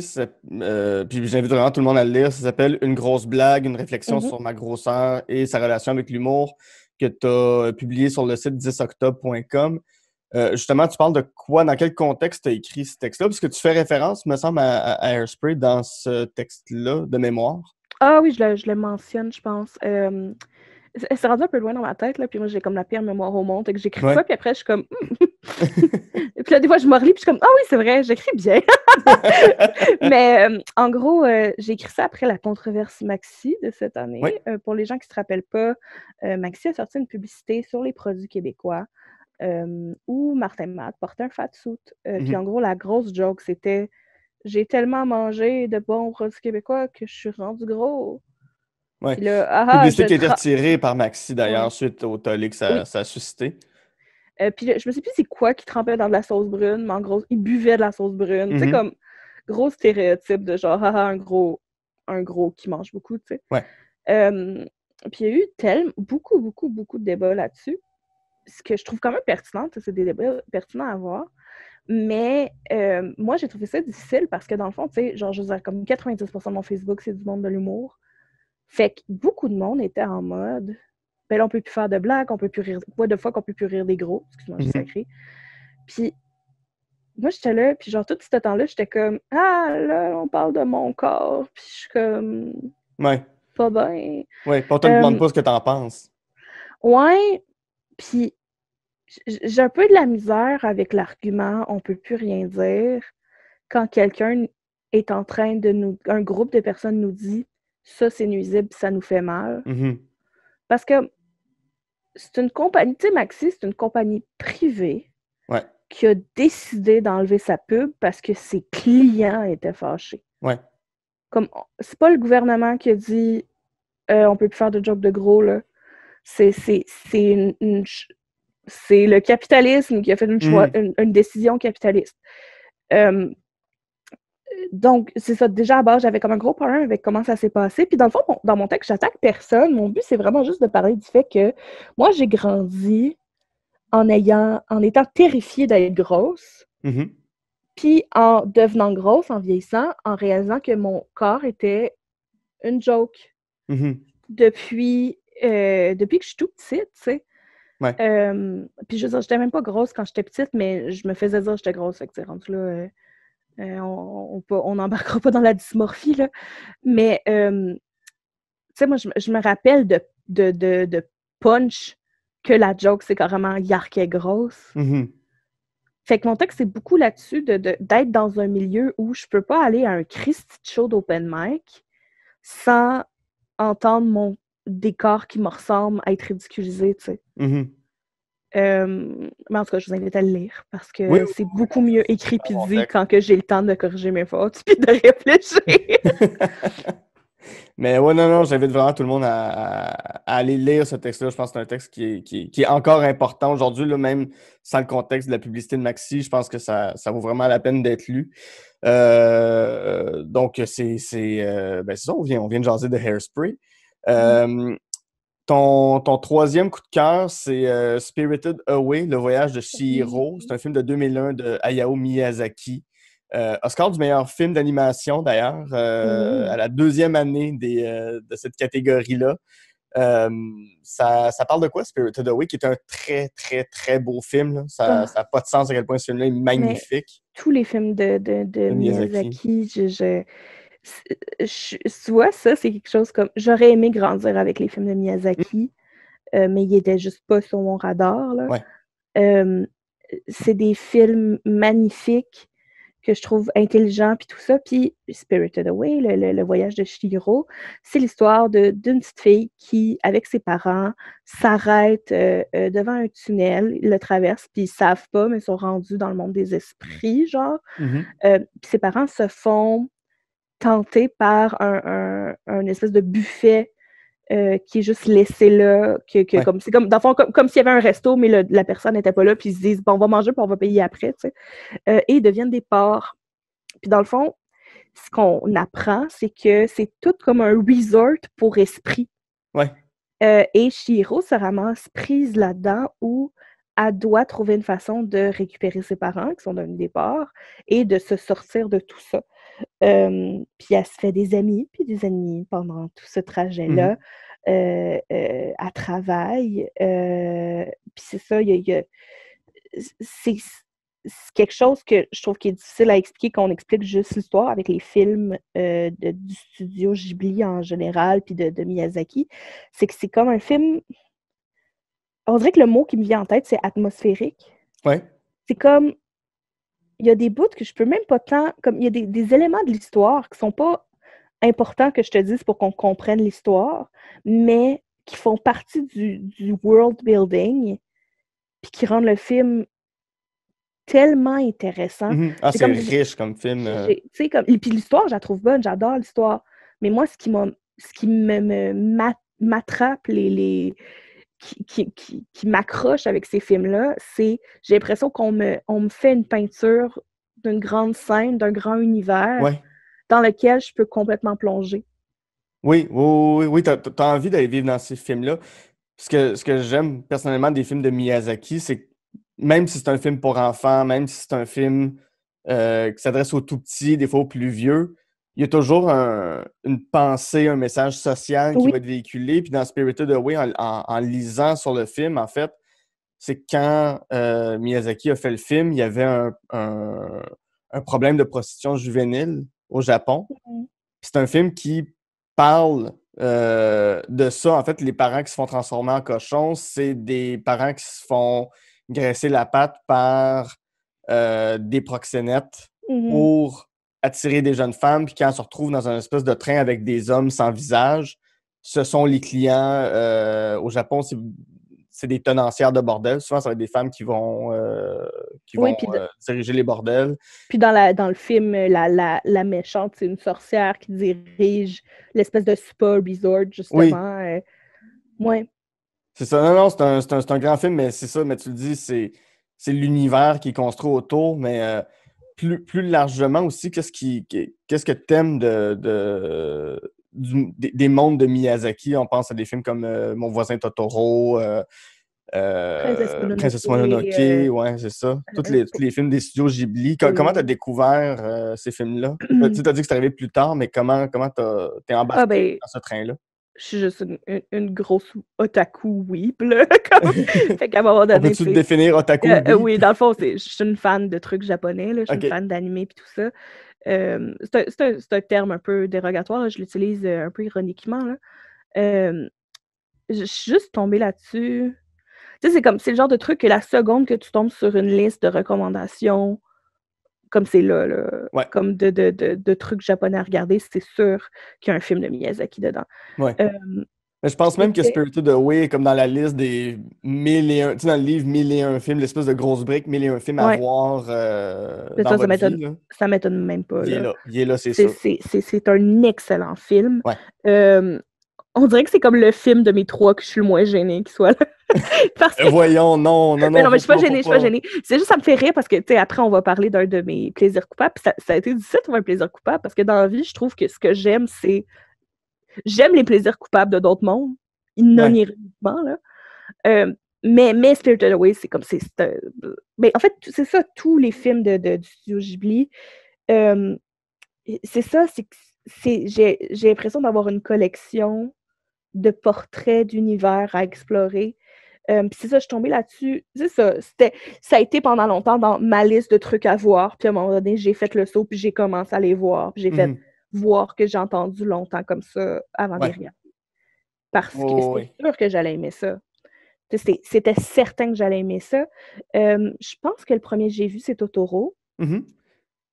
puis j'invite vraiment tout le monde à le lire. Ça s'appelle Une grosse blague, une réflexion mhm. sur ma grosseur et sa relation avec l'humour, que tu as publié sur le site 10octobre.com. Justement, tu parles de quoi, dans quel contexte tu as écrit ce texte-là? Parce que tu fais référence, me semble, à Hairspray dans ce texte-là de mémoire. Ah oui, je le mentionne, je pense. C'est rendu un peu loin dans ma tête, là, puis moi, j'ai comme la pire mémoire au monde, et que j'écris de Ouais. quoi, puis après, je suis comme... Et puis là, des fois, je me relis, puis je suis comme, ah oui, c'est vrai, j'écris bien. Mais en gros, j'ai écrit ça après la controverse Maxi de cette année. Oui. Pour les gens qui ne se rappellent pas, Maxi a sorti une publicité sur les produits québécois où Martin Matt portait un fat suit. Puis en Mhm. gros, la grosse joke, c'était j'ai tellement mangé de bons produits québécois que je suis rendu gros. Ouais. Puis là, ah, Publicité qui a été retirée par Maxi d'ailleurs, Ouais. suite au tollé que Oui. ça a suscité. Puis là, je me sais plus c'est quoi qui trempait dans de la sauce brune, mais en gros, il buvait de la sauce brune. Tu sais, Mhm. comme gros stéréotype de genre, haha, un gros qui mange beaucoup, tu sais. Ouais. Puis il y a eu beaucoup, beaucoup, beaucoup de débats là-dessus. Ce que je trouve quand même pertinent, c'est des débats pertinents à avoir. Mais moi, j'ai trouvé ça difficile parce que dans le fond, tu sais, genre, je veux dire, comme 90% de mon Facebook, c'est du monde de l'humour. Fait que beaucoup de monde était en mode, ben là, on peut plus faire de blagues, on peut plus rire, quoi de fois qu'on peut plus rire des gros, excuse-moi, je suis Mhm. sacré. Puis moi, j'étais là, puis genre, tout ce temps-là, j'étais comme, ah, là, on parle de mon corps, puis je suis comme, Ouais. pas bien. Ouais. On te demande Euh, pas ce que t'en penses. ouais, puis j'ai un peu de la misère avec l'argument, on peut plus rien dire, quand quelqu'un est en train de nous, un groupe de personnes nous dit, ça, c'est nuisible, ça nous fait mal. Mhm. Parce que c'est une compagnie, tu sais, Maxi, c'est une compagnie privée Ouais. qui a décidé d'enlever sa pub parce que ses clients étaient fâchés. Ouais. Comme, c'est pas le gouvernement qui a dit on peut plus faire de jokes de gros, là. C'est c'est le capitalisme qui a fait Mhm. une décision capitaliste. Euh, donc, c'est ça. Déjà, à base, j'avais comme un gros problème avec comment ça s'est passé. Puis, dans le fond, dans mon texte, j'attaque personne. Mon but, c'est vraiment juste de parler du fait que moi, j'ai grandi en étant terrifiée d'être grosse, Mhm. puis en devenant grosse, en vieillissant, en réalisant que mon corps était une joke Mhm. depuis que je suis toute petite, tu sais. Ouais. Puis je veux dire, j'étais même pas grosse quand j'étais petite, mais je me faisais dire que j'étais grosse. Fait que, rendu là, on n'embarquera pas dans la dysmorphie, là. Mais, tu sais, moi, je me rappelle de punch que la joke, c'est carrément Yark est grosse. Mhm. Fait que mon texte, c'est beaucoup là-dessus d'être dans un milieu où je peux pas aller à un Christy show d'open mic sans entendre mon décor qui me ressemble à être ridiculisé, tu sais. Mhm. Mais en tout cas, je vous invite à le lire parce Oui, que oui, c'est oui, beaucoup mieux écrit un puis bon dit texte. quand que j'ai le temps de corriger mes fautes puis de réfléchir. Mais ouais, non, non, j'invite vraiment tout le monde à aller lire ce texte-là. Je pense que c'est un texte qui est encore important aujourd'hui, là, même sans le contexte de la publicité de Maxi. Je pense que ça vaut vraiment la peine d'être lu. Donc, ben, c'est ça, on vient de jaser de Hairspray. Euh, ton troisième coup de cœur, c'est Spirited Away, le voyage de Oui. Chihiro. C'est un film de 2001 de Hayao Miyazaki. Oscar du meilleur film d'animation, d'ailleurs, à Mhm. la deuxième année de cette catégorie-là. Euh, ça parle de quoi, Spirited Away, qui est un très, très, très beau film, là. Ça Ah, n'a pas de sens à quel point ce film-là est mais magnifique, tous les films de de Miyazaki. Miyazaki, tu vois, ça, c'est quelque chose comme. J'aurais aimé grandir avec les films de Hmm, Miyazaki, mais ils étaient juste pas sur mon radar, là. ouais. Euh, c'est des films magnifiques que je trouve intelligents, puis tout ça. Puis Spirited Away, le voyage de Chihiro, c'est l'histoire d'une petite fille qui, avec ses parents, s'arrête devant un tunnel, ils le traversent, puis ils savent pas, mais ils sont rendus dans le monde des esprits, genre. Mhm. Puis ses parents se font tenter par un espèce de buffet qui est juste laissé là, Ouais. comme c'est comme dans le fond, comme s'il y avait un resto, mais la personne n'était pas là, puis ils se disent bon, on va manger, puis on va payer après, tu sais. Et ils deviennent des porcs. Puis dans le fond, ce qu'on apprend, c'est que c'est tout comme un resort pour esprits. Ouais. Et Shiro se ramasse prise là-dedans où elle doit trouver une façon de récupérer ses parents qui sont d'un départ et de se sortir de tout ça. Puis elle se fait des amis, puis des ennemis pendant tout ce trajet-là. Mhm. Elle travaille. Puis c'est ça, c'est quelque chose que je trouve qui est difficile à expliquer quand on explique juste l'histoire avec les films du studio Ghibli en général, puis de Miyazaki. C'est que c'est comme un film. On dirait que le mot qui me vient en tête, c'est atmosphérique. Ouais. C'est comme. Il y a des bouts que je peux même pas tant. Comme il y a des éléments de l'histoire qui sont pas importants que je te dise pour qu'on comprenne l'histoire, mais qui font partie du world building, puis qui rendent le film tellement intéressant. Mhm. Ah, C'est c'est comme. riche comme film. Tu sais, comme. Et puis l'histoire, je la trouve bonne, j'adore l'histoire. Mais moi, ce qui m'attrape, qui m'accroche avec ces films-là, c'est j'ai l'impression on me fait une peinture d'une grande scène, d'un grand univers Ouais. dans lequel je peux complètement plonger. Oui, oui, oui, oui, t'as envie d'aller vivre dans ces films-là. Ce que j'aime personnellement des films de Miyazaki, c'est que même si c'est un film pour enfants, même si c'est un film qui s'adresse aux tout petits, des fois aux plus vieux, il y a toujours une pensée, un message social qui Oui. va être véhiculé. Puis dans Spirited Away, en lisant sur le film, en fait, c'est que quand Miyazaki a fait le film, il y avait un problème de prostitution juvénile au Japon. Mhm. Puis c'est un film qui parle de ça. En fait, les parents qui se font transformer en cochons, c'est des parents qui se font graisser la patte par des proxénètes Mhm. pour attirer des jeunes femmes. Puis quand elles se retrouvent dans un espèce de train avec des hommes sans visage, ce sont les clients. Au Japon, c'est des tenancières de bordel. Souvent, ça va être des femmes qui Oui, vont diriger les bordels. puis dans le film, la méchante, c'est une sorcière qui dirige l'espèce de spa resort, Oui, justement. Ouais. c'est ça. Non, non, c'est un grand film, mais c'est ça, mais tu le dis, c'est l'univers qui est construit autour, mais plus largement aussi, qu'est-ce que t'aimes des mondes de Miyazaki? On pense à des films comme Mon voisin Totoro, Princesse Mononoke. Princesse Mononoke, ouais, c'est ça. Tous les films des studios Ghibli. Comment t'as Oui. découvert ces films-là? Tu sais, t'as dit que c'est arrivé plus tard, mais comment t'es Ah embarqué ben, dans ce train-là? je suis juste une grosse otaku weeb, là. Fait qu'à un moment On donné, peut-tu tu te sais. définir otaku, oui? Oui, dans le fond, je suis une fan de trucs japonais, là. Je suis une OK. fan d'anime et tout ça. C'est un terme un peu dérogatoire, là. Je l'utilise un peu ironiquement, là. Euh, je suis juste tombée là-dessus. Tu sais, c'est le genre de truc que la seconde que tu tombes sur une liste de recommandations, comme c'est là, Ouais, comme de trucs japonais à regarder, c'est sûr qu'il y a un film de Miyazaki dedans. ouais. Euh, Mais je pense même que C'était Spirited Away est comme dans la liste des 1001, tu sais, dans le livre 1001 films, l'espèce de grosse brique, 1001 films à Ouais, voir mais dans ça votre vie, m'étonne, là. ça m'étonne même pas, là. Il est là, c'est C'est sûr. c'est- c'est- c'est un excellent film. Ouais. Euh, on dirait que c'est comme le film de mes trois que je suis le moins gênée qu'il soit là. Parce que, Voyons, non, non, mais non, non, mais je suis pas faut gênée, je suis pas pas. gênée. C'est juste, ça me fait rire parce que, tu sais, après, on va parler d'un de mes plaisirs coupables. Puis ça a été difficile de trouver un plaisir coupable parce que dans la vie, je trouve que ce que j'aime, j'aime les plaisirs coupables de d'autres mondes, non Ouais. ironiquement, là. Mais Spirited Away, c'est comme, mais en fait, c'est ça, tous les films du studio Ghibli. Euh, c'est ça, j'ai l'impression d'avoir une collection de portraits d'univers à explorer. Puis c'est ça, je suis tombée là-dessus. C'est ça, ça a été pendant longtemps dans ma liste de trucs à voir. Puis à un moment donné, j'ai fait le saut, puis j'ai commencé à les voir. Puis j'ai fait Mhm. voir que j'ai entendu longtemps comme ça avant de les Ouais. regarder. Parce que Oh, c'était oui. sûr que j'allais aimer ça. C'était certain que j'allais aimer ça. Je pense que le premier que j'ai vu, c'est Totoro, Mhm.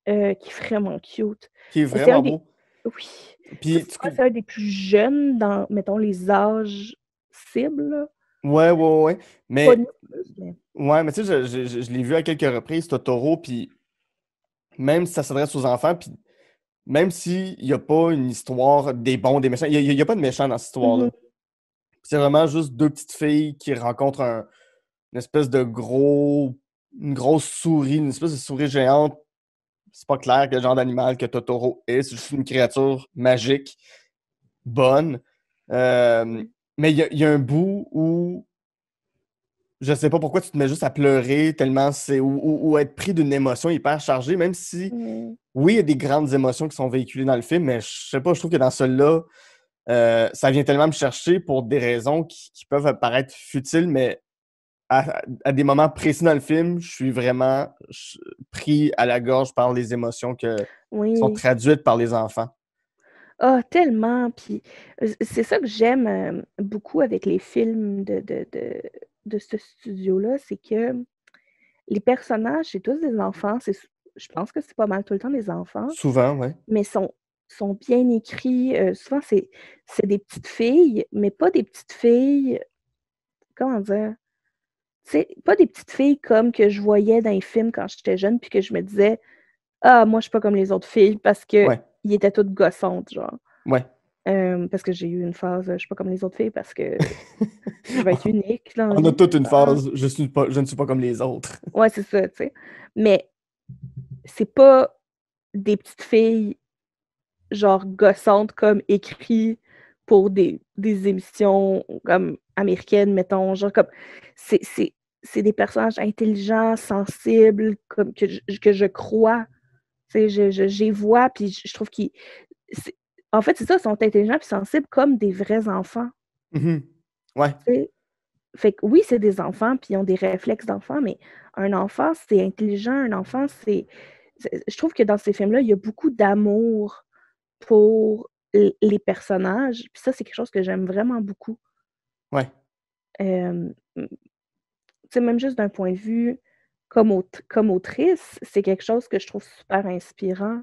qui est vraiment cute. Qui est C'est un vraiment des. beau. Oui. Ça, Puis, c'est quoi? C'est un des plus jeunes dans, mettons, les âges cibles, là. ouais, ouais, ouais. Pas de Mais, plus, mais. ouais, mais tu sais, je l'ai vu à quelques reprises, Totoro, puis même si ça s'adresse aux enfants, puis même s'il n'y a pas une histoire des bons, des méchants, il y a pas de méchants dans cette histoire-là. Mhm. C'est vraiment juste deux petites filles qui rencontrent une espèce de une grosse souris, une espèce de souris géante. C'est pas clair quel genre d'animal que Totoro est. C'est juste une créature magique, bonne. Euh, Ouais. mais il y a un bout où je sais pas pourquoi tu te mets juste à pleurer tellement ou être pris d'une émotion hyper chargée, même si, Mm. oui, il y a des grandes émotions qui sont véhiculées dans le film, mais je sais pas, je trouve que dans celui-là, ça vient tellement me chercher pour des raisons qui peuvent paraître futiles, mais à des moments précis dans le film, je suis vraiment pris à la gorge par les émotions qui sont Oui. traduites par les enfants. Ah, tellement. Puis c'est ça que j'aime beaucoup avec les films de ce studio-là, c'est que les personnages, c'est tous des enfants. Je pense que c'est pas mal tout le temps des enfants, Souvent, ouais. mais sont bien écrits. Souvent, c'est des petites filles, mais pas des petites filles, comment dire? C'est pas des petites filles comme que je voyais dans les films quand j'étais jeune, puis que je me disais, ah, moi, je suis pas comme les autres filles parce que Ouais, ils étaient toutes gossantes, genre. ouais. Parce que j'ai eu une phase, je suis pas comme les autres filles parce que je vais être unique dans la On a vie. toute une Ah. phase, je ne suis pas comme les autres. Ouais, c'est ça, tu sais. Mais c'est pas des petites filles, genre, gossantes comme écrit pour des émissions comme américaines, mettons. Genre, comme. C'est, c'est, c'est des personnages intelligents, sensibles, comme que je crois. Tu sais, j'y vois, puis je trouve qu'ils. c'est- En fait, c'est ça, ils sont intelligents puis sensibles comme des vrais enfants. Mhm. Ouais, Tu sais. Fait que oui, c'est des enfants, puis ils ont des réflexes d'enfants, mais un enfant, c'est intelligent, un enfant, je trouve que dans ces films-là, il y a beaucoup d'amour pour les personnages, puis ça, c'est quelque chose que j'aime vraiment beaucoup. ouais. Tu sais, même juste d'un point de vue comme autrice, c'est quelque chose que je trouve super inspirant.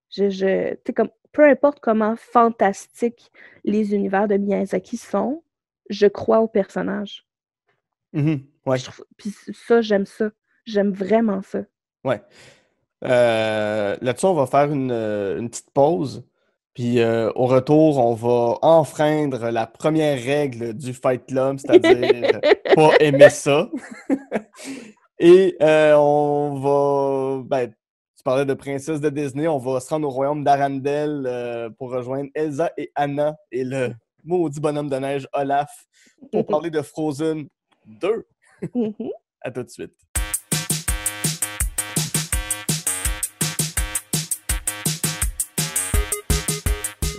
Tu sais, comme, peu importe comment fantastiques les univers de Miyazaki sont, je crois aux personnages. Mhm. Ouais, Puis ça, j'aime ça. J'aime vraiment ça. ouais. Là-dessus, on va faire une petite pause. Puis au retour, on va enfreindre la première règle du Fight Club, c'est-à-dire pas aimer ça. Et tu parlais de princesse de Disney, on va se rendre au royaume d'Arendelle pour rejoindre Elsa et Anna et le maudit bonhomme de neige Olaf pour parler de Frozen 2. Mhm. À tout de suite.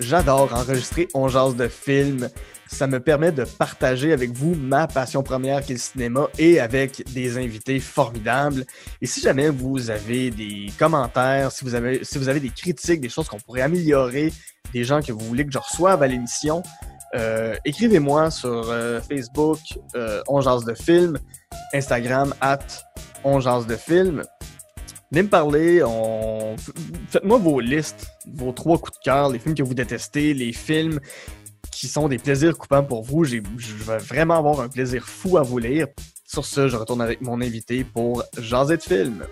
J'adore enregistrer On jase de films. Ça me permet de partager avec vous ma passion première qui est le cinéma et avec des invités formidables. Et si jamais vous avez des commentaires, si vous avez des critiques, des choses qu'on pourrait améliorer, des gens que vous voulez que je reçoive à l'émission, écrivez-moi sur Facebook On jase de films, Instagram @On jase de films. Venez me parler, faites-moi vos listes, vos 3 coups de cœur, les films que vous détestez, les films qui sont des plaisirs coupants pour vous. Je vais vraiment avoir un plaisir fou à vous lire. Sur ce, je retourne avec mon invité pour jaser de films.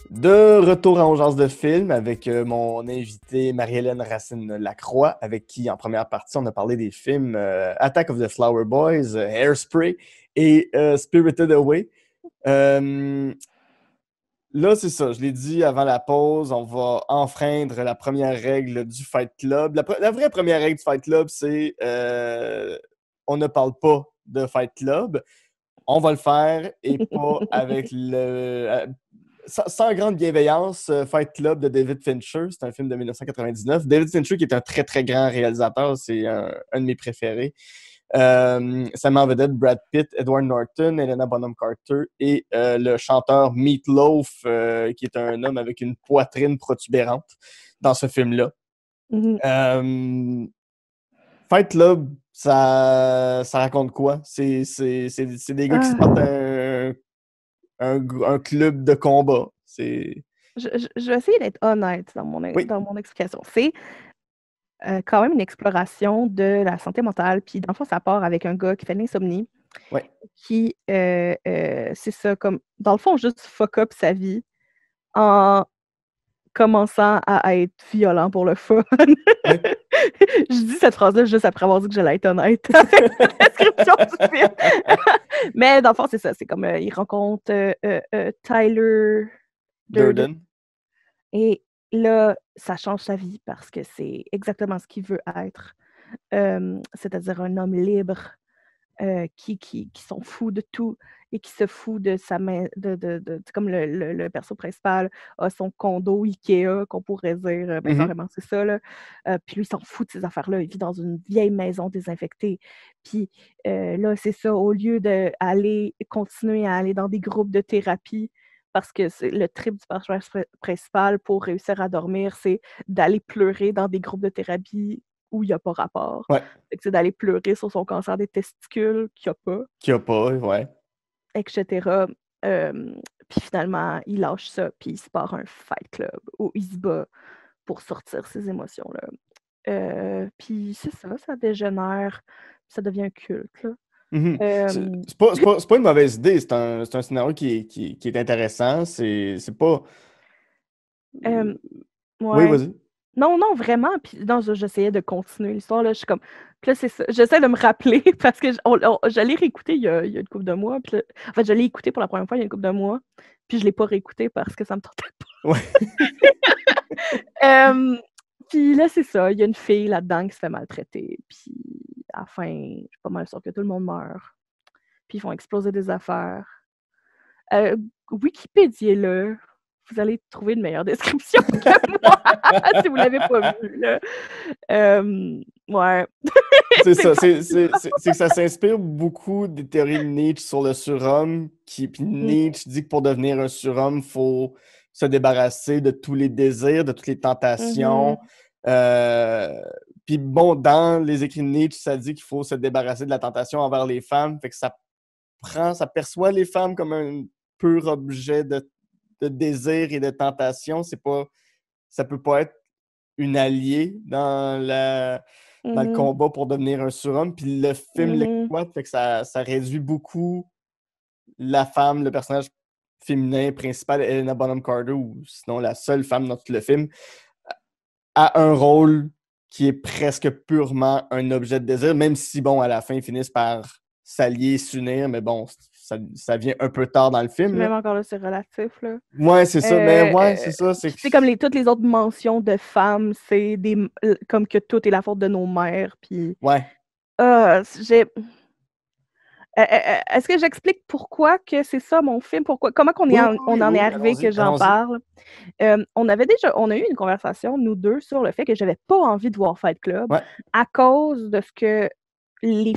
De retour à On jase de films avec mon invité Marie-Hélène Racine-Lacroix, avec qui, en première partie, on a parlé des films Attack of the Flower Boys, Hairspray et Spirited Away. Là, c'est ça. Je l'ai dit avant la pause, on va enfreindre la première règle du Fight Club. La vraie première règle du Fight Club, c'est on ne parle pas de Fight Club. On va le faire et pas avec sans grande bienveillance. Fight Club de David Fincher, c'est un film de 1999. David Fincher, qui est un très, très grand réalisateur, c'est un de mes préférés. Ça met en vedette Brad Pitt, Edward Norton, Helena Bonham Carter et le chanteur Meat Loaf, qui est un homme avec une poitrine protubérante dans ce film-là. Mhm. Fight Club, ça raconte quoi? C'est des gars qui se partent Ah. un club de combat. Je vais essayer d'être honnête Oui, dans mon explication. C'est quand même une exploration de la santé mentale. Puis, dans le fond, ça part avec un gars qui fait de l'insomnie, ouais. qui, c'est ça, comme, dans le fond, juste fuck up sa vie en commençant à être violent pour le fun. Ouais. Je dis cette phrase-là juste après avoir dit que j'allais être honnête avec la description du film. Mais dans le fond, c'est ça. C'est comme il rencontre Tyler Durden. Durden. Et là, ça change sa vie parce que c'est exactement ce qu'il veut être. C'est-à-dire un homme libre, qui sont fous de tout et qui se fout de sa main, comme le perso principal a son condo Ikea, qu'on pourrait dire, ben carrément c'est ça, là. Puis lui, il s'en fout de ces affaires-là. Il vit dans une vieille maison désinfectée. Puis là, c'est ça, au lieu d'aller continuer à aller dans des groupes de thérapie, parce que c'est le trip du personnage principal pour réussir à dormir, c'est d'aller pleurer dans des groupes de thérapie où il n'y a pas rapport. Ouais. Fait que c'est d'aller pleurer sur son cancer des testicules qu'il n'y a pas, Qu'il n'y a pas, ouais. etc. Puis finalement, il lâche ça, puis il se part un fight club où il se bat pour sortir ses émotions-là. Puis c'est ça, ça dégénère, ça devient un culte, là. C'est pas une mauvaise idée, c'est un scénario qui est intéressant, c'est pas... Ouais. Oui, vas-y. Non, vraiment. Puis non, j'essayais de continuer l'histoire. Là, je suis comme. Puis là, c'est ça. J'essaie de me rappeler parce que je l'ai réécouté il y a une couple de mois. Puis là, en fait, je l'ai écouté pour la première fois il y a une couple de mois. Puis je l'ai pas réécouté parce que ça me tentait pas. Ouais. Puis là, c'est ça. Il y a une fille là-dedans qui se fait maltraiter. Puis à la fin, je suis pas mal sûre que tout le monde meurt. Puis ils font exploser des affaires. Wikipédia-le. Vous allez trouver une meilleure description que moi si vous l'avez pas vu, là. Ouais. C'est ça, c'est que ça s'inspire beaucoup des théories de Nietzsche sur le surhomme, puis Nietzsche dit que pour devenir un surhomme, il faut se débarrasser de tous les désirs, de toutes les tentations. Puis bon, dans les écrits de Nietzsche, ça dit qu'il faut se débarrasser de la tentation envers les femmes, fait que ça perçoit les femmes comme un pur objet de désir et de tentation. Ça peut pas être une alliée dans le combat pour devenir un surhomme. Puis le film l'exploite, fait que ça réduit beaucoup la femme, le personnage féminin principal, Helena Bonham Carter, ou sinon la seule femme dans tout le film, a un rôle qui est presque purement un objet de désir, même si, bon, à la fin, ils finissent par s'allier, s'unir, mais bon, ça vient un peu tard dans le film. Même encore là, c'est relatif, là. Ouais, c'est ça, mais ouais, c'est ça. C'est comme toutes les autres mentions de femmes, c'est comme que tout est la faute de nos mères, puis... Ouais. Est-ce que j'explique pourquoi que c'est ça mon film? Comment on en est arrivé que j'en parle? On a eu une conversation, nous deux, sur le fait que j'avais pas envie de voir Fight Club à cause de ce que les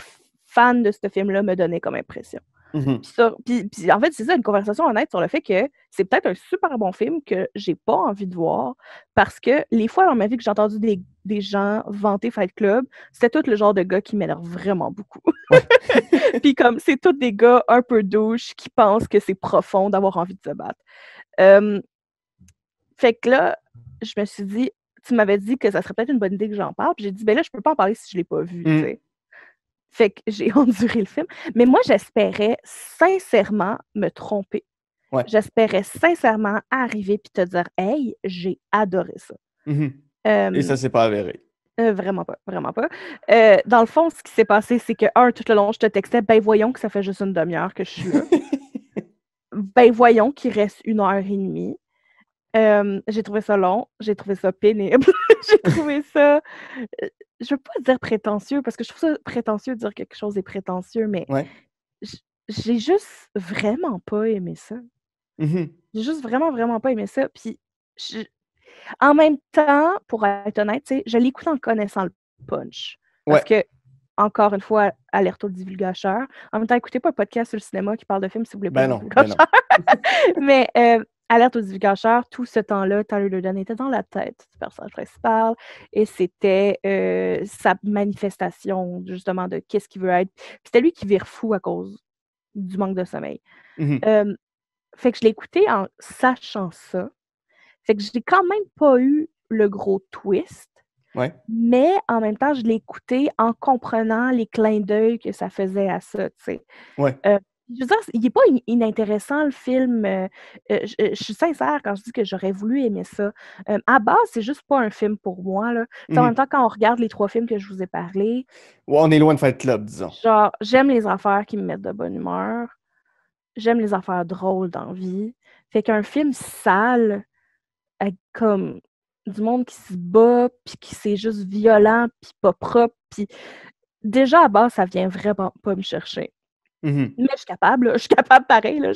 fans de ce film-là me donnaient comme impression. Puis en fait, c'est ça, une conversation honnête sur le fait que c'est peut-être un super bon film que j'ai pas envie de voir parce que les fois dans ma vie que j'ai entendu des gens vanter Fight Club, c'était tout le genre de gars qui m'énerve vraiment beaucoup. Puis comme, c'est tous des gars un peu douches qui pensent que c'est profond d'avoir envie de se battre. Fait que là, je me suis dit, tu m'avais dit que ça serait peut-être une bonne idée que j'en parle, puis j'ai dit, ben là, je peux pas en parler si je l'ai pas vu, tu sais. Fait que j'ai enduré le film. Mais moi, j'espérais sincèrement me tromper. Ouais. J'espérais sincèrement arriver puis te dire « Hey, j'ai adoré ça. » Et ça s'est pas avéré. Vraiment pas, vraiment pas. Dans le fond, ce qui s'est passé, c'est que, tout le long, je te textais « Ben voyons que ça fait juste une demi-heure que je suis là. » Ben voyons qu'il reste 1h30. J'ai trouvé ça long, j'ai trouvé ça pénible, j'ai trouvé ça... je veux pas dire prétentieux, parce que je trouve ça prétentieux de dire que quelque chose est prétentieux, mais j'ai juste vraiment pas aimé ça. J'ai juste vraiment, vraiment pas aimé ça. Puis, en même temps, pour être honnête, je l'écoute en connaissant le punch. Parce que, encore une fois, alerte au divulgateur. En même temps, écoutez pas un podcast sur le cinéma qui parle de films si vous voulez pas divulgateur. Mais alerte au divulgateur, tout ce temps-là, Tyler Durden était dans la tête du personnage principal et c'était sa manifestation, justement, de qu'est-ce qu'il veut être. Puis c'était lui qui vire fou à cause du manque de sommeil. Fait que je l'ai écouté en sachant ça. Fait que j'ai quand même pas eu le gros twist. Mais en même temps, je l'ai écouté en comprenant les clins d'œil que ça faisait à ça, tu sais. Je veux dire, il n'est pas inintéressant, le film. Je suis sincère quand je dis que j'aurais voulu aimer ça. À base, c'est juste pas un film pour moi, là. En même temps, quand on regarde les 3 films que je vous ai parlé... on est loin de Fight Club, disons. Genre, j'aime les affaires qui me mettent de bonne humeur. J'aime les affaires drôles dans la vie. Fait qu'un film sale, avec comme du monde qui se bat, puis qui c'est juste violent, puis pas propre, puis déjà à base, ça vient vraiment pas me chercher. Mhm. Mais je suis capable, là. Je suis capable pareil, là.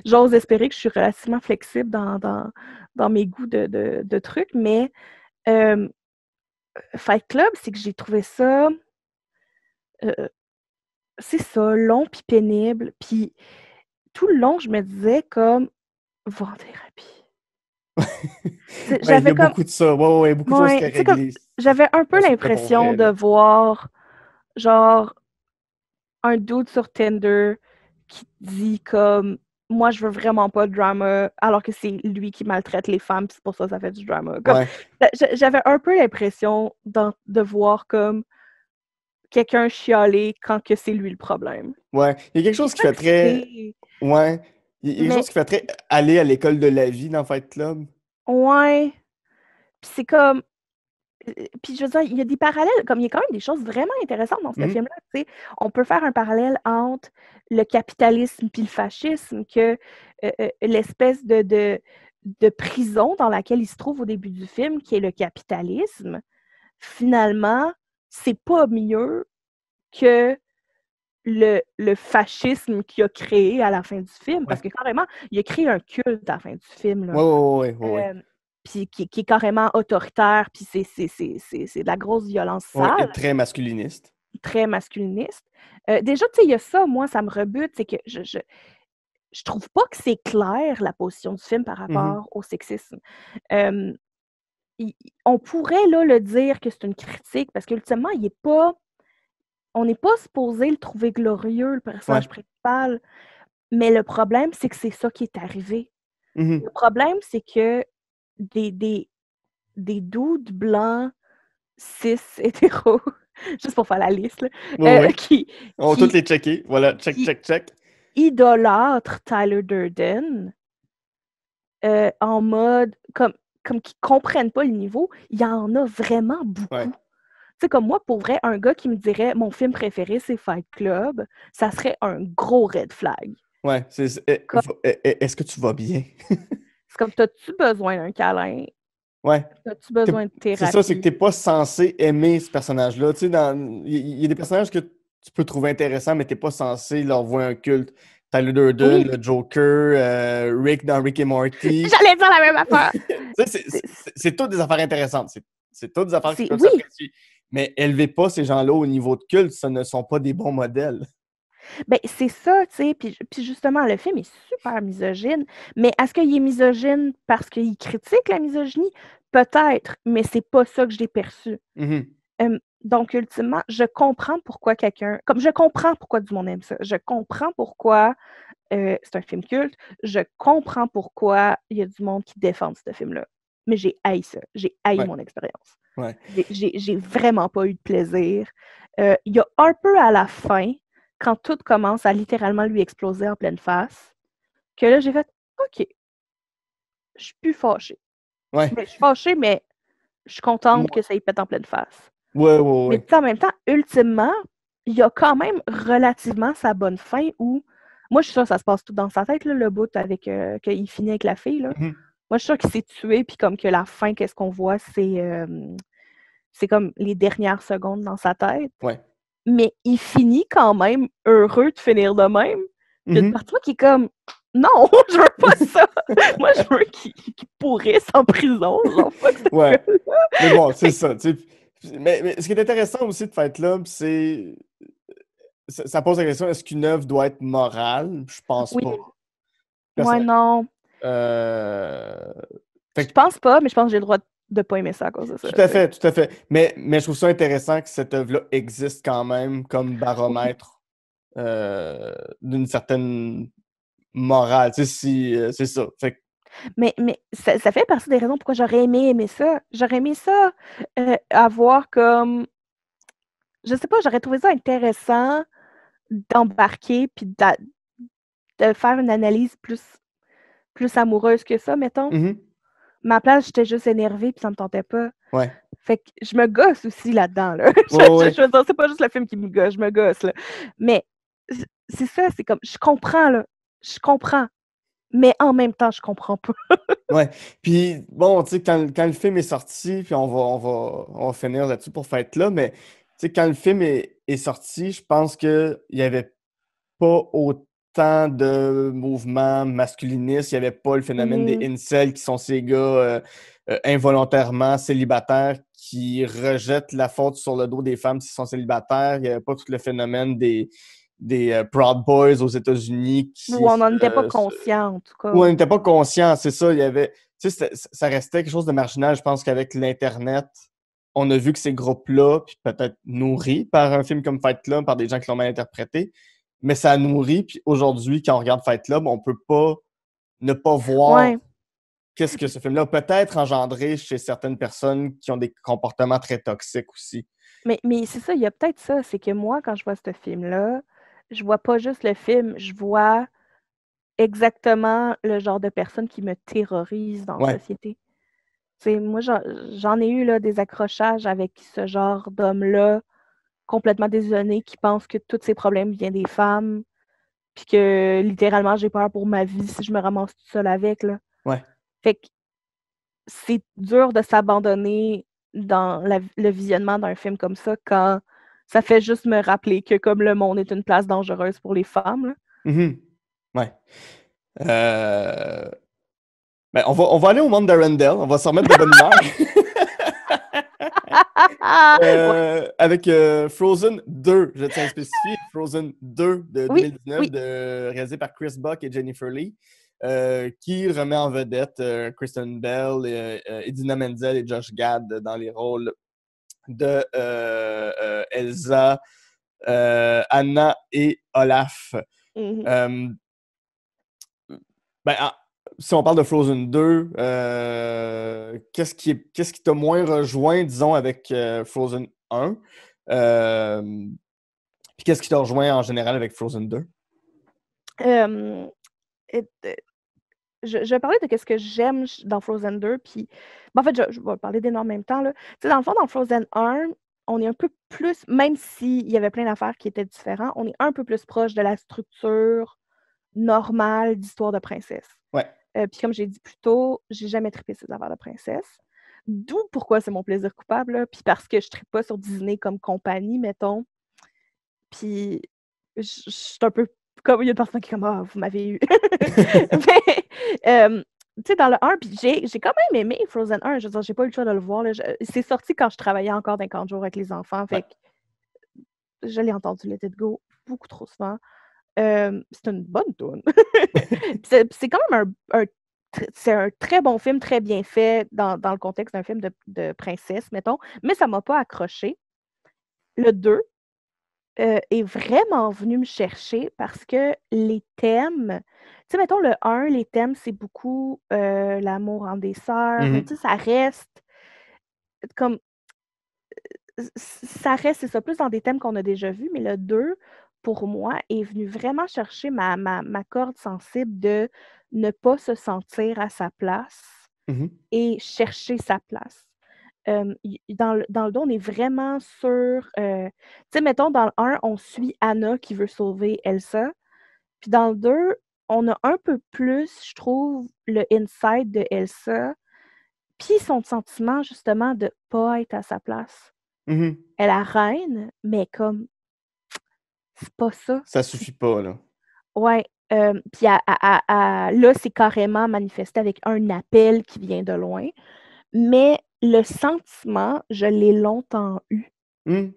J'ose espérer que je suis relativement flexible dans mes goûts de trucs, mais euh, Fight Club, c'est que j'ai trouvé ça, euh, c'est ça, long puis pénible. Puis tout le long, je me disais comme, va en thérapie. Ouais, il y J'avais a comme, beaucoup de ça. Ouais, ouais, ouais, beaucoup de choses ouais, qui tu sais, comme, régler. j'avais un peu Ça, c'est pour l'impression vrai, de là. voir, genre, un dude sur Tinder qui dit comme, moi, je veux vraiment pas de drama, alors que c'est lui qui maltraite les femmes, puis c'est pour ça que ça fait du drama. Comme, Ouais, j'avais un peu l'impression de voir comme quelqu'un chialer quand que c'est lui le problème. ouais. Il y a quelque J'ai chose qui pas fait très. excité, Ouais. Il y a quelque mais chose qui fait très aller à l'école de la vie dans Fight Club. ouais. Puis c'est comme, puis je veux dire, il y a des parallèles, comme il y a quand même des choses vraiment intéressantes dans ce Mhm. film-là, tu sais. On peut faire un parallèle entre le capitalisme puis le fascisme, que l'espèce de prison dans laquelle il se trouve au début du film, qui est le capitalisme, finalement, c'est pas mieux que le fascisme qu'il a créé à la fin du film, parce Ouais. que carrément, il a créé un culte à la fin du film, Ouais, là. ouais, ouais, ouais, ouais. Puis qui est carrément autoritaire, puis c'est de la grosse violence Ouais, et sale, très masculiniste. très masculiniste. Déjà, tu sais, il y a ça, moi, ça me rebute, c'est que je trouve pas que c'est clair, la position du film par Mhm. rapport au sexisme. Euh, on pourrait, là, le dire que c'est une critique, parce qu'ultimement, il est pas... On n'est pas supposé le trouver glorieux, le Ouais. personnage principal, mais le problème, c'est que c'est ça qui est arrivé. Mhm. Le problème, c'est que des, des, des dudes blancs, cis, hétéros, juste pour faire la liste, là, Ouais, ouais. qui, On va toutes qui, les checker. Voilà, check, qui check, check. idolâtrent Tyler Durden en mode, comme qui comprennent pas le niveau, il y en a vraiment beaucoup. Ouais. Tu sais, comme moi, pour vrai, un gars qui me dirait mon film préféré, c'est Fight Club, ça serait un gros red flag. Ouais. Comme, Est-ce que tu vas bien? c'est comme, t'as-tu besoin d'un câlin? Ouais. As-tu T'es- besoin de C'est ça, c'est que thérapie? t'es pas censé aimer ce personnage-là. Tu sais, il y a des personnages que tu peux trouver intéressants, mais t'es pas censé leur vouer un culte. Tyler Durden, Oui, le Joker, Rick dans Rick et Morty. j'allais dire la même affaire. Tu sais, C'est, c'est toutes des affaires intéressantes. C'est toutes des affaires qui peuvent oui, s'apprécier. Mais élevez pas ces gens-là au niveau de culte, ce ne sont pas des bons modèles. ben, c'est ça, tu sais. Puis justement, le film est super misogyne. Mais est-ce qu'il est misogyne parce qu'il critique la misogynie? Peut-être, mais c'est pas ça que j'ai perçu. Mhm. Donc, ultimement, je comprends pourquoi quelqu'un. Comme je comprends pourquoi du monde aime ça. Je comprends pourquoi c'est un film culte. Je comprends pourquoi il y a du monde qui défend ce film-là. Mais j'ai haï ça. J'ai haï Ouais, mon expérience. ouais. J'ai vraiment pas eu de plaisir. Il y a un peu à la fin, quand tout commence à littéralement lui exploser en pleine face, que là, j'ai fait OK, je suis plus fâchée. Ouais. Mais je suis fâchée, mais je suis contente Ouais, que ça y pète en pleine face. ouais, ouais, Mais ouais. tu sais, en même temps, ultimement, il y a quand même relativement sa bonne fin où. Moi, je suis sûre que ça se passe tout dans sa tête, là, le bout avec qu'il finit avec la fille. Là. Mhm. Moi, je suis sûre qu'il s'est tué, puis comme que la fin, qu'est-ce qu'on voit, c'est comme les dernières secondes dans sa tête. Ouais. Mais il finit quand même heureux de finir de même. Puis il y a une Mhm. partie de moi qui est comme non, je veux pas ça. Moi, je veux qu'il pourrisse en prison. Genre, fuck ce Ouais. gars-là. Mais bon, c'est ça. Tu sais. Mais ce qui est intéressant aussi de Fight Club, c'est. Ça pose la question, est-ce qu'une œuvre doit être morale? Je pense Oui, pas. moi, Personnellement. non. Euh, Je Fait que, pense pas, mais je pense que j'ai le droit de pas aimer ça à cause de ça. tout à Tu sais. fait, tout à fait. Mais je trouve ça intéressant que cette œuvre-là existe quand même comme Oui. baromètre d'une certaine morale. Tu sais, si, c'est ça. Fait que, Mais ça fait partie des raisons pourquoi j'aurais aimé aimer ça. J'aurais aimé ça avoir comme. Je sais pas, j'aurais trouvé ça intéressant d'embarquer puis de faire une analyse plus amoureuse que ça, mettons. mhm, Ma place, j'étais juste énervée puis ça me tentait pas. ouais. Fait que je me gosse aussi là-dedans, là. Ouais, ouais, ouais. Je veux dire, c'est pas juste le film qui me gosse, je me gosse, là. Mais c'est ça, c'est comme, je comprends, là. Je comprends. Mais en même temps, je comprends pas. Ouais. Puis, bon, tu sais, quand le film est sorti, puis on va finir là-dessus pour Fight Club, mais tu sais, quand le film est sorti, je pense qu'il n'y avait pas autant de mouvements masculinistes. Il n'y avait pas le phénomène des Mhm. incels qui sont ces gars involontairement célibataires qui rejettent la faute sur le dos des femmes s'ils sont célibataires. Il n'y avait pas tout le phénomène des Proud Boys aux États-Unis Ou on n'en était pas conscient, en tout cas. où on n'était pas conscient, c'est ça. Il y avait, tu sais, ça restait quelque chose de marginal. Je pense qu'avec l'Internet, on a vu que ces groupes-là, puis peut-être nourris par un film comme Fight Club, par des gens qui l'ont mal interprété, mais ça a nourri. Puis aujourd'hui, quand on regarde Fight Club, on peut pas ne pas voir Ouais. qu'est-ce que ce film-là a peut-être engendré chez certaines personnes qui ont des comportements très toxiques aussi. Mais c'est ça, il y a peut-être ça, c'est que moi, quand je vois ce film-là, je vois pas juste le film, je vois exactement le genre de personne qui me terrorise dans la Ouais. société. Moi, j'en ai eu là, des accrochages avec ce genre d'hommes-là, complètement désolés, qui pensent que tous ces problèmes viennent des femmes, puis que littéralement, j'ai peur pour ma vie si je me ramasse toute seule avec. Là. Ouais. Fait que c'est dur de s'abandonner dans le visionnement d'un film comme ça quand ça fait juste me rappeler que comme le monde est une place dangereuse pour les femmes. Là. Mhm. Ouais. Euh, Ben, on va aller au monde d'Arendelle. On va se remettre de bonne humeur. Ouais. Avec Frozen 2, je tiens à spécifier. Frozen 2 de Oui, 2019, oui. réalisé par Chris Buck et Jennifer Lee, qui remet en vedette Kristen Bell, Idina Menzel et Josh Gad dans les rôles de Elsa, Anna et Olaf. Mhm. Euh, ben, si on parle de Frozen 2, qu'est-ce qui t'a moins rejoint, disons, avec Frozen 1? Puis qu'est-ce qui t'a rejoint en général avec Frozen 2? Euh, et- euh, je vais parler de ce que j'aime dans Frozen 2, puis en fait, je vais parler des noms en même temps. Là. Tu sais, dans le fond, dans Frozen 1, on est un peu plus, même s'il y avait plein d'affaires qui étaient différentes, on est un peu plus proche de la structure normale d'histoire de princesse. Ouais. Puis comme j'ai dit plus tôt, j'ai jamais trippé ces affaires de princesse. D'où pourquoi c'est mon plaisir coupable, là. Puis parce que je trippe pas sur Disney comme compagnie, mettons. Puis je suis un peu comme il y a une personne qui est comme ah, vous m'avez eu. Mais tu sais, dans le 1, puis j'ai quand même aimé Frozen 1. Je veux dire, j'ai pas eu le choix de le voir. Là. C'est sorti quand je travaillais encore dans 40 jours avec les enfants. Fait Ouais. que je l'ai entendu Let It Go beaucoup trop souvent. C'est une bonne tune. C'est quand même c'est un très bon film, très bien fait dans le contexte d'un film de princesse, mettons, mais ça m'a pas accroché. Le 2 est vraiment venu me chercher parce que les thèmes, tu sais, mettons le 1, les thèmes, c'est beaucoup l'amour entre des sœurs, mais Mhm. tu sais, ça reste comme ça reste, c'est ça, plus dans des thèmes qu'on a déjà vus, mais le 2, pour moi, est venu vraiment chercher ma corde sensible de ne pas se sentir à sa place Mhm. et chercher sa place. Dans le 2, on est vraiment sur... tu sais, mettons, dans le 1, on suit Anna qui veut sauver Elsa. Puis dans le 2, on a un peu plus, je trouve, le inside de Elsa, puis son sentiment, justement, de ne pas être à sa place. Mhm. Elle est la reine, mais comme, c'est pas ça. Ça suffit pas, là. Ouais. Puis là, c'est carrément manifesté avec un appel qui vient de loin. Mais le sentiment, je l'ai longtemps eu. Mhm.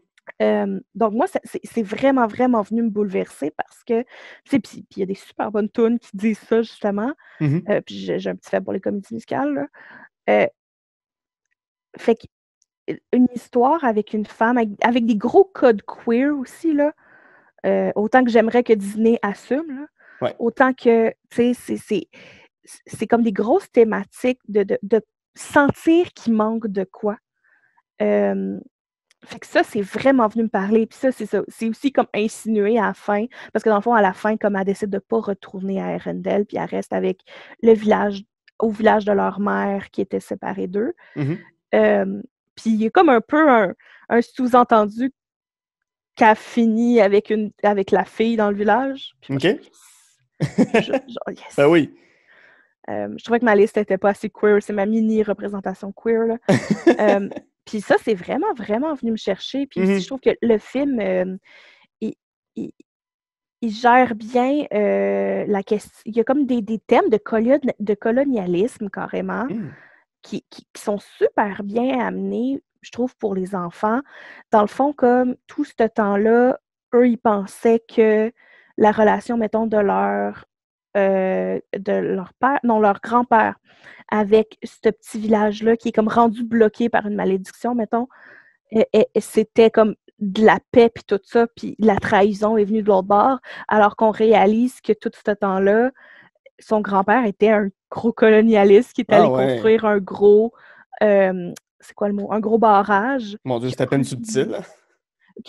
Donc, moi, c'est vraiment, vraiment venu me bouleverser parce que, tu sais, puis il y a des super bonnes tunes qui disent ça, justement. Mhm. Puis j'ai un petit fait pour les comédies musicales, là. Euh, fait qu'une histoire avec une femme, avec des gros codes queer aussi, là. Autant que j'aimerais que Disney assume, là, Ouais. autant que, tu sais, c'est comme des grosses thématiques de sentir qu'il manque de quoi. Euh, Fait que ça, c'est vraiment venu me parler. Puis ça, c'est ça. C'est aussi comme insinué à la fin. Parce que dans le fond, à la fin, comme elle décide de ne pas retourner à Arendelle, puis elle reste avec au village de leur mère qui était séparé d'eux. Mhm. Puis il y a comme un peu un sous-entendu qu'elle finit avec la fille dans le village. Puis moi, OK. genre, yes. Ben oui. Je trouvais que ma liste n'était pas assez queer. C'est ma mini représentation queer. Là. Puis ça, c'est vraiment, vraiment venu me chercher. Puis aussi, je trouve que le film, il, il- il gère bien la question. Il y a comme des thèmes de colonialisme carrément qui sont super bien amenés, je trouve, pour les enfants. Dans le fond, comme tout ce temps-là, eux, ils pensaient que la relation, mettons, de leur père, non, leur grand-père, avec ce petit village-là qui est comme rendu bloqué par une malédiction, mettons, et c'était comme de la paix puis tout ça, puis la trahison est venue de l'autre bord, alors qu'on réalise que tout ce temps-là, son grand-père était un gros colonialiste qui est allé construire un gros, c'est quoi le mot? Un gros barrage. Mon Dieu, c'est à peine subtil.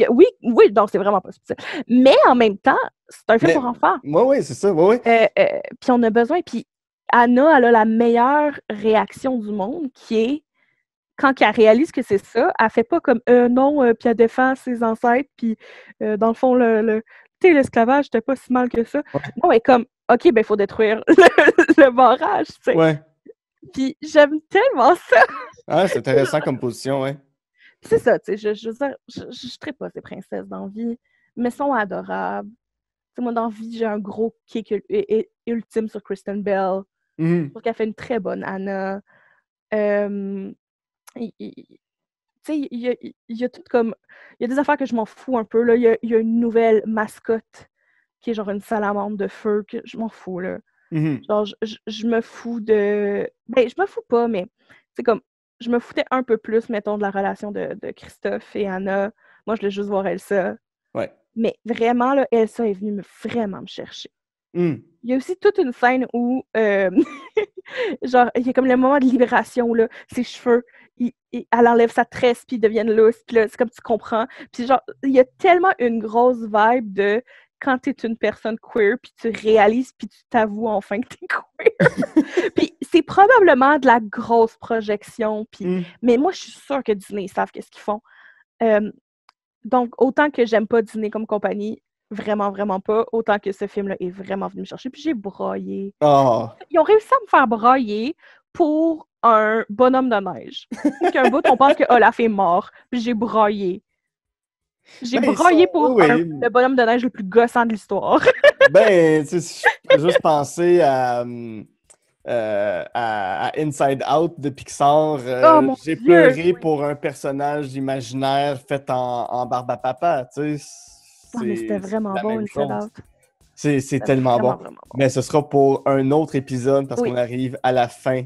Oui, donc c'est vraiment pas subtil. Mais en même temps, c'est un film pour enfants. Oui, c'est ça, oui. Puis on a besoin, puis Anna, elle a la meilleure réaction du monde qui est quand elle réalise que c'est ça, elle fait pas comme non, puis elle défend ses ancêtres, puis dans le fond, l'esclavage, c'était pas si mal que ça. Ouais. Non, elle est comme, OK, ben il faut détruire le barrage, tu sais. Ouais. Puis j'aime tellement ça. Ah, c'est intéressant comme position, ouais. C'est ça, tu sais, je veux dire, je traite pas ces princesses dans la vie, mais elles sont adorables. Tu sais, moi, dans la vie, j'ai un gros kick ultime sur Kristen Bell. Je trouve qu'elle fait une très bonne Anna. Tu sais, il y a tout comme... Il y a des affaires que je m'en fous un peu, là. Il y a une nouvelle mascotte qui est genre une salamandre de feu, que je m'en fous, là. Genre, je me fous de... Ben, je me fous pas, mais c'est comme... Je me foutais un peu plus, mettons, de la relation de Christophe et Anna. Moi, je voulais juste voir Elsa. Ouais. Mais vraiment, là, Elsa est venue vraiment me chercher. Il y a aussi toute une scène où, genre, il y a comme le moment de libération, là, ses cheveux, elle enlève sa tresse, puis ils deviennent lousses, puis là, c'est comme tu comprends. Puis genre, il y a tellement une grosse vibe de quand t'es une personne queer, puis tu réalises, puis tu t'avoues enfin que t'es queer. Puis c'est probablement de la grosse projection, puis... mais moi, je suis sûre que Disney, ils savent qu'est-ce qu'ils font. Donc, autant que j'aime pas Disney comme compagnie, vraiment, vraiment pas, autant que ce film-là est vraiment venu me chercher. Puis j'ai broyé. Oh. Ils ont réussi à me faire broyer pour un bonhomme de neige. Parce qu'un bout, on pense que Olaf est mort. Puis j'ai broyé. J'ai broyé pour le bonhomme de neige le plus gossant de l'histoire. Ben, tu sais, je peux juste penser à Inside Out de Pixar. J'ai pleuré pour un personnage imaginaire fait en barbe à papa, tu sais. Non, mais c'était vraiment bon, Inside Out. C'est tellement bon. Mais ce sera pour un autre épisode parce qu'on arrive à la fin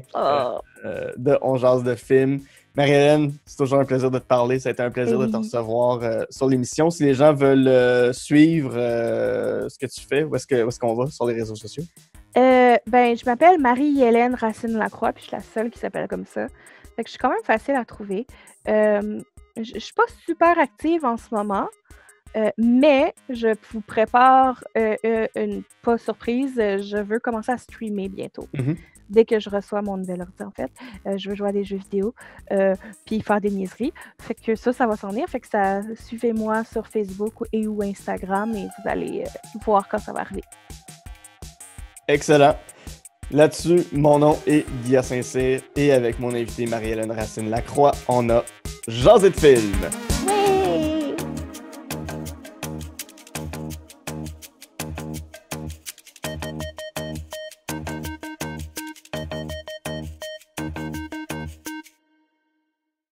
de On jase de film. Marie-Hélène, c'est toujours un plaisir de te parler. Ça a été un plaisir de te recevoir sur l'émission. Si les gens veulent suivre ce que tu fais, où est-ce qu'on va sur les réseaux sociaux? Ben, je m'appelle Marie-Hélène Racine-Lacroix, puis je suis la seule qui s'appelle comme ça. Fait que je suis quand même facile à trouver. Je suis pas super active en ce moment, mais je vous prépare une pas surprise. Je veux commencer à streamer bientôt. Dès que je reçois mon nouvel ordi, en fait. Je veux jouer à des jeux vidéo, puis faire des niaiseries. Fait que ça va s'en venir. Fait que suivez-moi sur Facebook ou Instagram et vous allez voir quand ça va arriver. Excellent. Là-dessus, mon nom est Guilla Saint-Cyr et avec mon invité Marie-Hélène Racine-Lacroix, on a jasé de film.